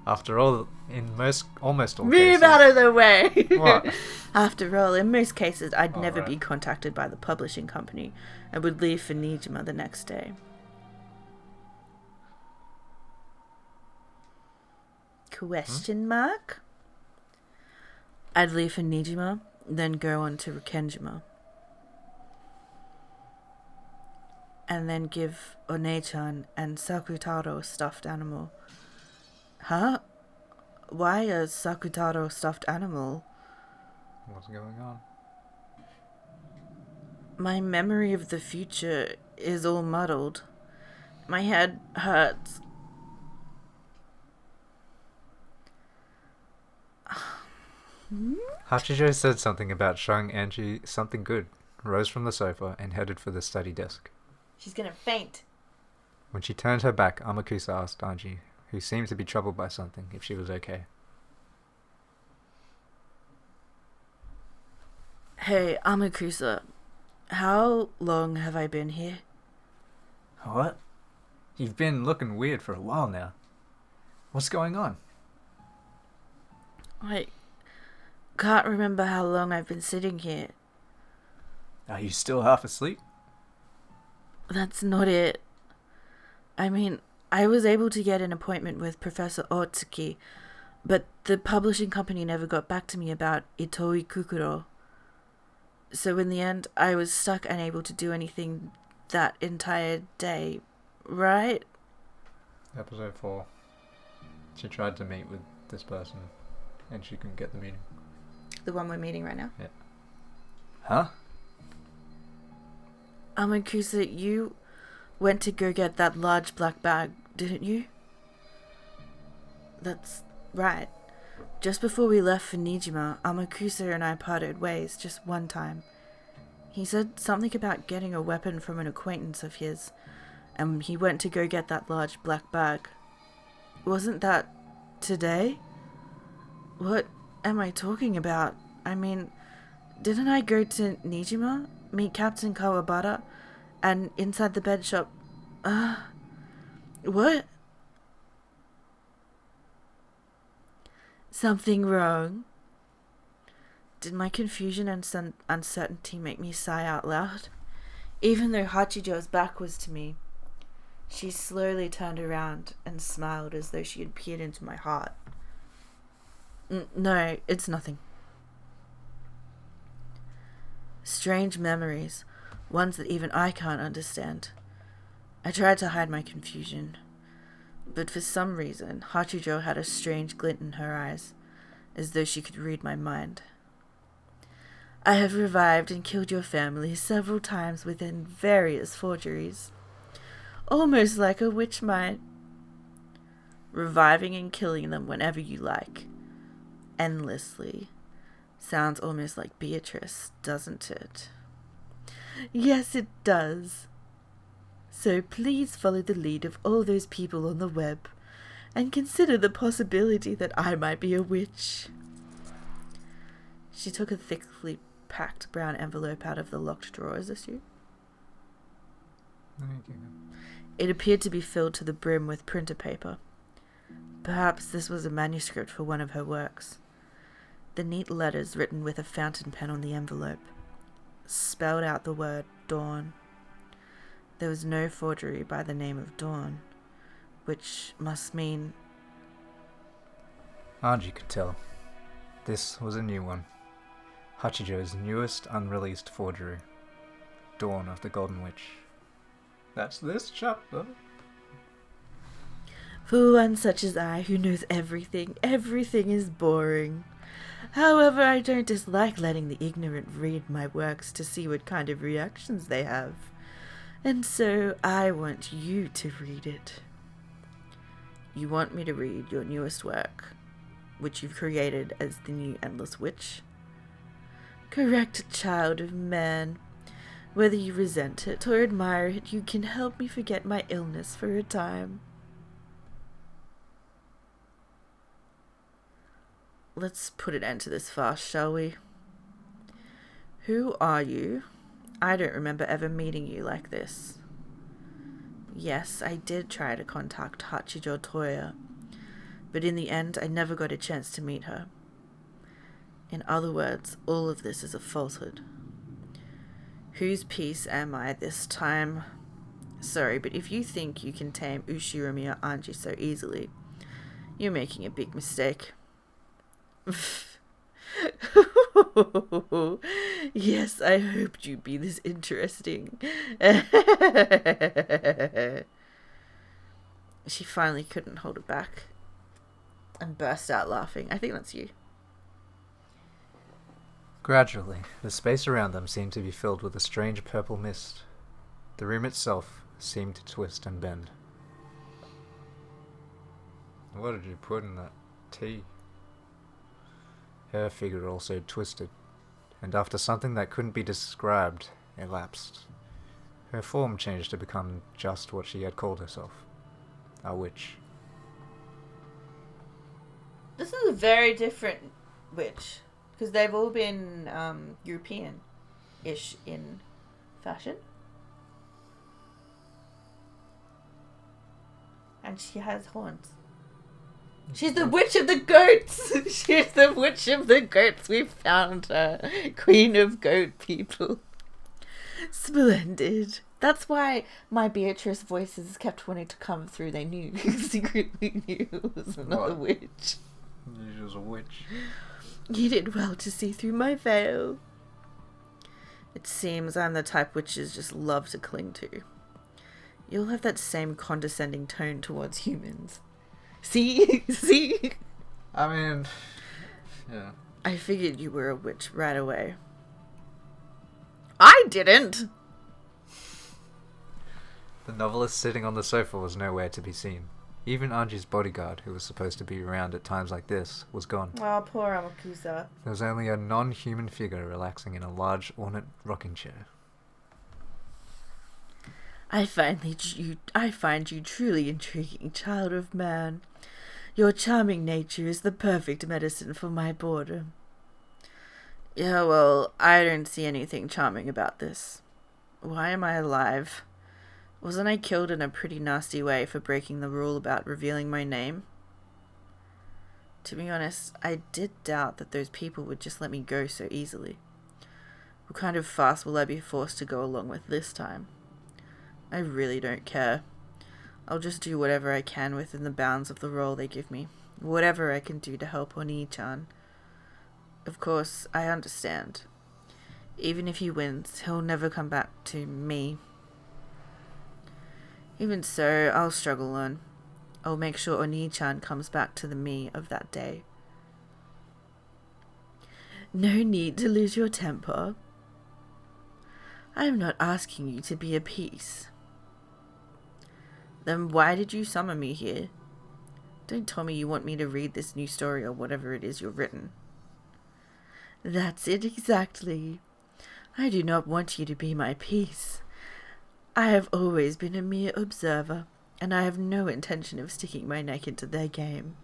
After all, in almost all cases... Move out of the way! What? After all, in most cases, I'd never right. be contacted by the publishing company and would leave for Nijima the next day. Question mark? I'd leave for Nijima, then go on to Rikenjima. And then give One-chan and Sakutaro a stuffed animal. Huh? Why a Sakutaro stuffed animal? What's going on? My memory of the future is all muddled. My head hurts. Hachijo said something about showing Anji something good, rose from the sofa, and headed for the study desk. She's gonna faint. When she turned her back, Amakusa asked Anji, who seemed to be troubled by something, if she was okay. Hey, Amakusa, how long have I been here? What? You've been looking weird for a while now. What's going on? I can't remember how long I've been sitting here. Are you still half asleep? That's not it. I mean, I was able to get an appointment with Professor Otsuki, but the publishing company never got back to me about Itoi Kukuro. So in the end, I was stuck unable to do anything that entire day, right? Episode 4. She tried to meet with this person, and she couldn't get the meeting. The one we're meeting right now? Yeah. Huh? Amakusa, you went to go get that large black bag, didn't you? That's right. Just before we left for Nijima, Amakusa and I parted ways just one time. He said something about getting a weapon from an acquaintance of his, and he went to go get that large black bag. Wasn't that today? What am I talking about? I mean, didn't I go to Nijima, meet Captain Kawabata, and inside the bed shop... What? Something wrong? Did my confusion and uncertainty make me sigh out loud? Even though Hachijo's back was to me, she slowly turned around and smiled as though she had peered into my heart. No, it's nothing. Strange memories, ones that even I can't understand. I tried to hide my confusion, but for some reason, Hachijo had a strange glint in her eyes, as though she could read my mind. I have revived and killed your family several times within various forgeries, almost like a witch might. Reviving and killing them whenever you like, endlessly. Sounds almost like Beatrice, doesn't it? Yes, it does. So please follow the lead of all those people on the web and consider the possibility that I might be a witch. She took a thickly packed brown envelope out of the locked drawer. Is this you? Thank you. It appeared to be filled to the brim with printer paper. Perhaps this was a manuscript for one of her works. The neat letters written with a fountain pen on the envelope spelled out the word Dawn. There was no forgery by the name of Dawn, which must mean... Anji could tell. This was a new one. Hachijo's newest unreleased forgery. Dawn of the Golden Witch. That's this chapter. For one such as I, who knows everything, everything is boring. However, I don't dislike letting the ignorant read my works to see what kind of reactions they have. And so I want you to read it. You want me to read your newest work, which you've created as the new Endless Witch? Correct, child of man. Whether you resent it or admire it, you can help me forget my illness for a time. Let's put an end to this farce, shall we? Who are you? I don't remember ever meeting you like this. Yes, I did try to contact Hachijo Toya, but in the end I never got a chance to meet her. In other words, all of this is a falsehood. Whose piece am I this time? Sorry, but if you think you can tame Ushirumi or Anji so easily, you're making a big mistake. Yes, I hoped you'd be this interesting. She finally couldn't hold it back and burst out laughing. I think that's you. Gradually, the space around them seemed to be filled with a strange purple mist. The room itself seemed to twist and bend. What did you put in that tea? Her figure also twisted, and after something that couldn't be described elapsed, her form changed to become just what she had called herself, a witch. This is a very different witch, because they've all been European-ish in fashion. And she has horns. She's the witch of the goats! She's the witch of the goats! We found her. Queen of goat people. Splendid. That's why my Beatrice voices kept wanting to come through. They knew, secretly knew it was another witch. She was a witch. You did well to see through my veil. It seems I'm the type witches just love to cling to. You'll have that same condescending tone towards humans. See? See? I mean, yeah. I figured you were a witch right away. I didn't! The novelist sitting on the sofa was nowhere to be seen. Even Anji's bodyguard, who was supposed to be around at times like this, was gone. Oh, poor Amakusa. There was only a non-human figure relaxing in a large, ornate rocking chair. I find you truly intriguing, child of man. Your charming nature is the perfect medicine for my boredom. Yeah, well, I don't see anything charming about this. Why am I alive? Wasn't I killed in a pretty nasty way for breaking the rule about revealing my name? To be honest, I did doubt that those people would just let me go so easily. What kind of farce will I be forced to go along with this time? I really don't care. I'll just do whatever I can within the bounds of the role they give me. Whatever I can do to help Oni-chan. Of course, I understand. Even if he wins, he'll never come back to me. Even so, I'll struggle on. I'll make sure Oni-chan comes back to the me of that day. No need to lose your temper. I am not asking you to be a piece. Then why did you summon me here? Don't tell me you want me to read this new story or whatever it is you've written. That's it exactly. I do not want you to be my piece. I have always been a mere observer, and I have no intention of sticking my neck into their game.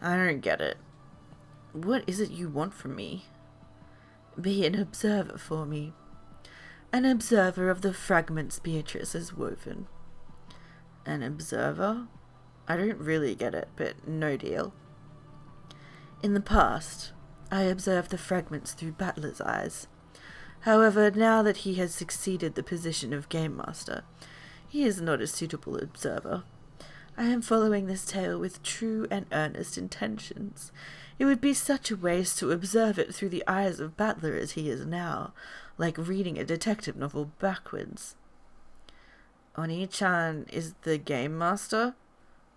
I don't get it. What is it you want from me? Be an observer for me. An observer of the fragments Beatrice has woven. An observer? I don't really get it, but no deal. In the past, I observed the fragments through Battler's eyes. However, now that he has succeeded the position of Game Master, he is not a suitable observer. I am following this tale with true and earnest intentions. It would be such a waste to observe it through the eyes of Battler as he is now, like reading a detective novel backwards. Oni-chan is the Game Master?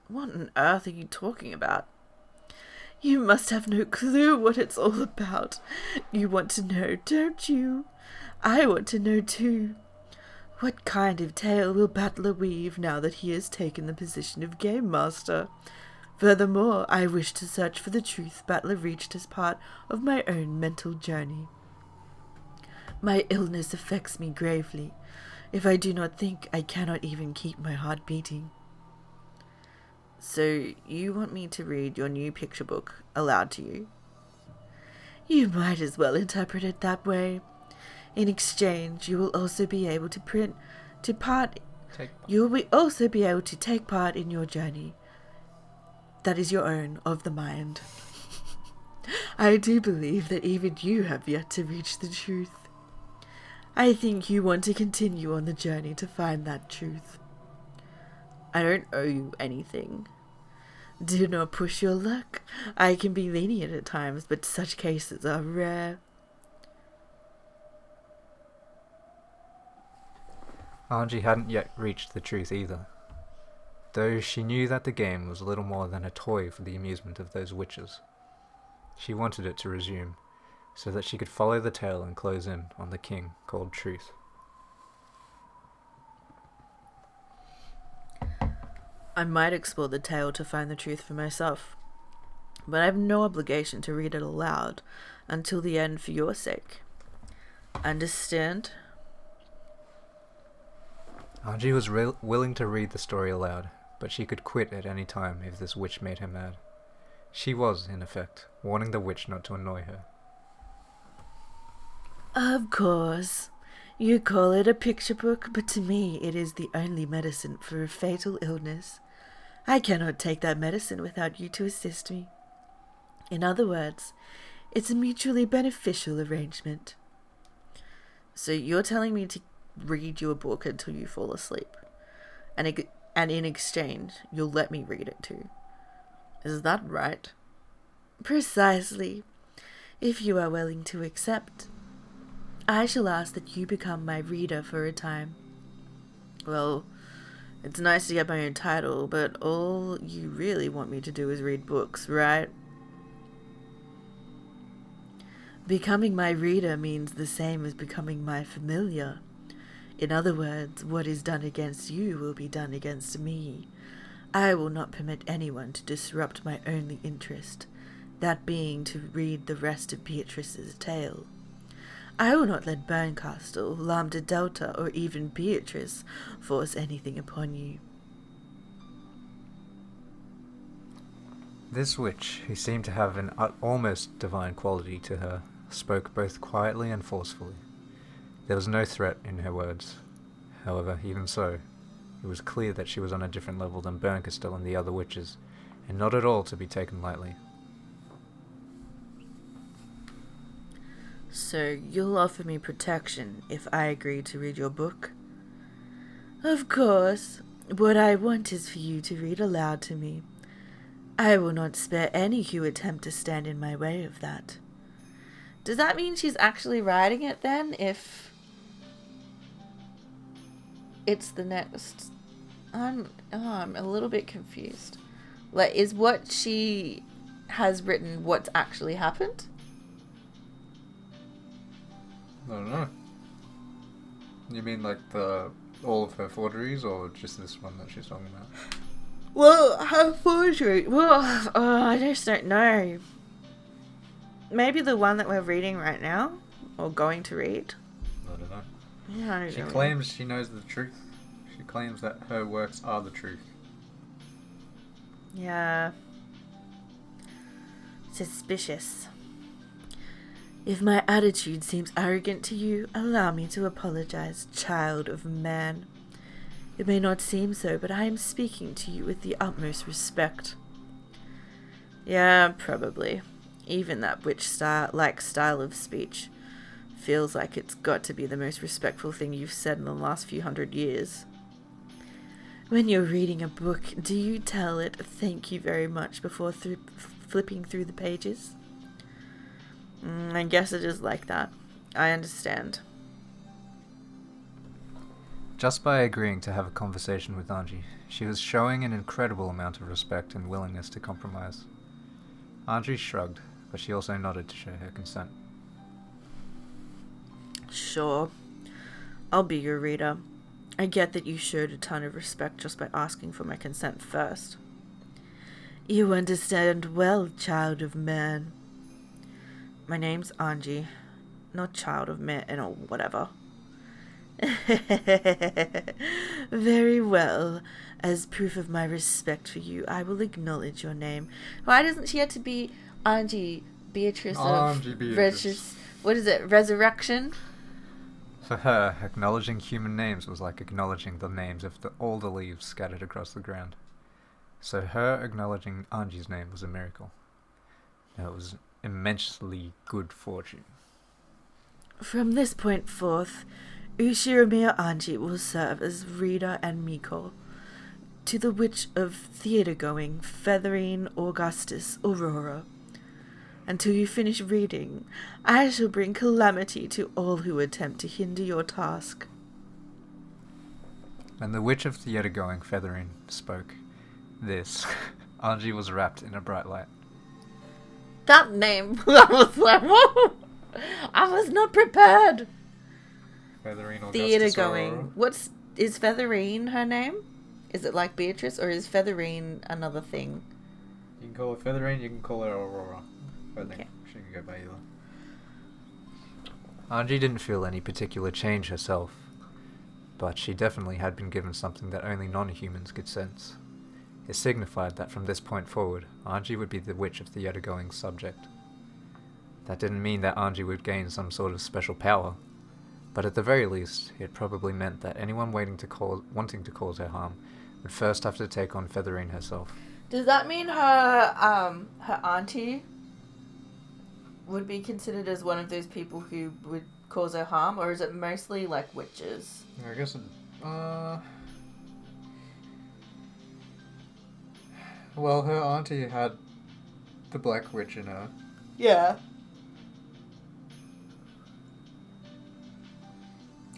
What on earth are you talking about? You must have no clue what it's all about. You want to know, don't you? I want to know too. What kind of tale will Battler weave now that he has taken the position of Game Master? Furthermore, I wish to search for the truth Battler reached as part of my own mental journey. My illness affects me gravely. If I do not think, I cannot even keep my heart beating. So, you want me to read your new picture book aloud to you? You might as well interpret it that way. In exchange, you will also be able to You will also be able to take part in your journey. That is your own, of the mind. I do believe that even you have yet to reach the truth. I think you want to continue on the journey to find that truth. I don't owe you anything. Do not push your luck. I can be lenient at times, but such cases are rare. Anji hadn't yet reached the truth either, though she knew that the game was little more than a toy for the amusement of those witches. She wanted it to resume, so that she could follow the tale and close in on the king called Truth. I might explore the tale to find the truth for myself, but I have no obligation to read it aloud until the end for your sake. Understand? Anji was willing to read the story aloud, but she could quit at any time if this witch made her mad. She was, in effect, warning the witch not to annoy her. Of course. You call it a picture book, but to me it is the only medicine for a fatal illness. I cannot take that medicine without you to assist me. In other words, it's a mutually beneficial arrangement. So you're telling me to read you a book until you fall asleep, and in exchange, you'll let me read it too. Is that right? Precisely. If you are willing to accept, I shall ask that you become my reader for a time. Well, it's nice to get my own title, but all you really want me to do is read books, right? Becoming my reader means the same as becoming my familiar. In other words, what is done against you will be done against me. I will not permit anyone to disrupt my only interest, that being to read the rest of Beatrice's tale. I will not let Berncastle, Lambda Delta, or even Beatrice force anything upon you. This witch, who seemed to have an almost divine quality to her, spoke both quietly and forcefully. There was no threat in her words. However, even so, it was clear that she was on a different level than Berncastel and the other witches, and not at all to be taken lightly. So you'll offer me protection if I agree to read your book? Of course. What I want is for you to read aloud to me. I will not spare any who attempt to stand in my way of that. Does that mean she's actually writing it then, if it's the next... I'm a little bit confused. Like, is what she has written what's actually happened? I don't know. You mean like all of her forgeries, or just this one that she's talking about? Well, her forgery... Well, I just don't know. Maybe the one that we're reading right now? Or going to read? I don't know. Yeah, I don't She know. claims she knows the truth. She claims that her works are the truth. Yeah. Suspicious. If my attitude seems arrogant to you, allow me to apologize, child of man. It may not seem so, but I am speaking to you with the utmost respect. Yeah, probably. Even that witch style of speech feels like it's got to be the most respectful thing you've said in the last few hundred years. When you're reading a book, do you tell it thank you very much before flipping through the pages? I guess it is like that. I understand. Just by agreeing to have a conversation with Angie, she was showing an incredible amount of respect and willingness to compromise. Angie shrugged, but she also nodded to show her consent. Sure. I'll be your reader. I get that you showed a ton of respect just by asking for my consent first. You understand well, child of man. My name's Angie, not child of man or whatever. Very well. As proof of my respect for you, I will acknowledge your name. Why doesn't she have to be Angie Beatrice Angie Beatrice. What is it? Resurrection? For her, acknowledging human names was like acknowledging the names of all the leaves scattered across the ground. So her acknowledging Angie's name was a miracle. Now it was immensely good fortune. From this point forth, Ushiramir Angie will serve as reader and Miko to the witch of theatre-going Featherine Augustus Aurora. Until you finish reading, I shall bring calamity to all who attempt to hinder your task. When the witch of theatre-going Featherine spoke this, Angie was wrapped in a bright light. That name, I was like, whoa! I was not prepared. Featherine Augustus Theatre-going. Is Featherine her name? Is it like Beatrice, or is Featherine another thing? You can call her Featherine, you can call her Aurora. I think Okay. she can go by either. Angie didn't feel any particular change herself, but she definitely had been given something that only non-humans could sense. It signified that from this point forward, Angie would be the witch of the theatre-going subject. That didn't mean that Angie would gain some sort of special power, but at the very least, it probably meant that anyone wanting to cause her harm would first have to take on Featherine herself. Does that mean her auntie would be considered as one of those people who would cause her harm, or is it mostly like witches? I guess well, her auntie had the Black Witch in her. Yeah.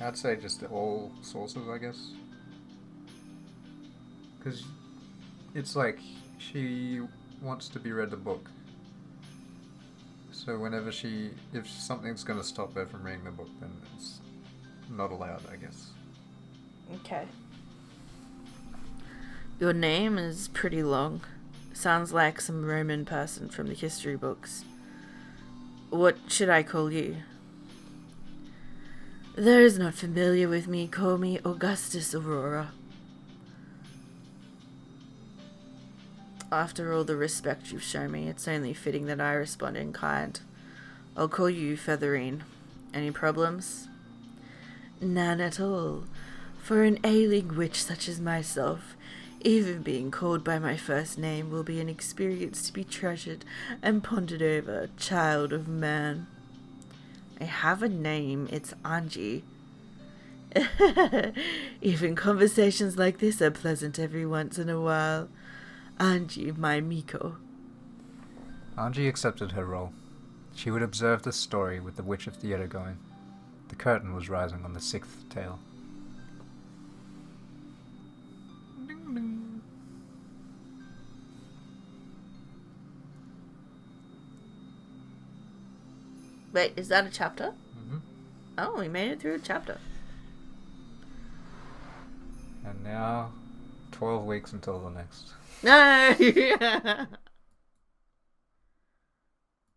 I'd say just all sources, I guess. Because it's like she wants to be read the book. So whenever if something's going to stop her from reading the book, then it's not allowed, I guess. Okay. Your name is pretty long. Sounds like some Roman person from the history books. What should I call you? Those not familiar with me call me Augustus Aurora. After all the respect you've shown me, it's only fitting that I respond in kind. I'll call you Featherine. Any problems? None at all. For an ailing witch such as myself, even being called by my first name will be an experience to be treasured and pondered over, child of man. I have a name, it's Anji. Even conversations like this are pleasant every once in a while. Anji, my Miko. Anji accepted her role. She would observe the story with the Witch of Theatre going. The curtain was rising on the 6th tale. Ding, ding. Wait, is that a chapter? Mm-hmm. Oh, we made it through a chapter. And now, 12 weeks until the next. No!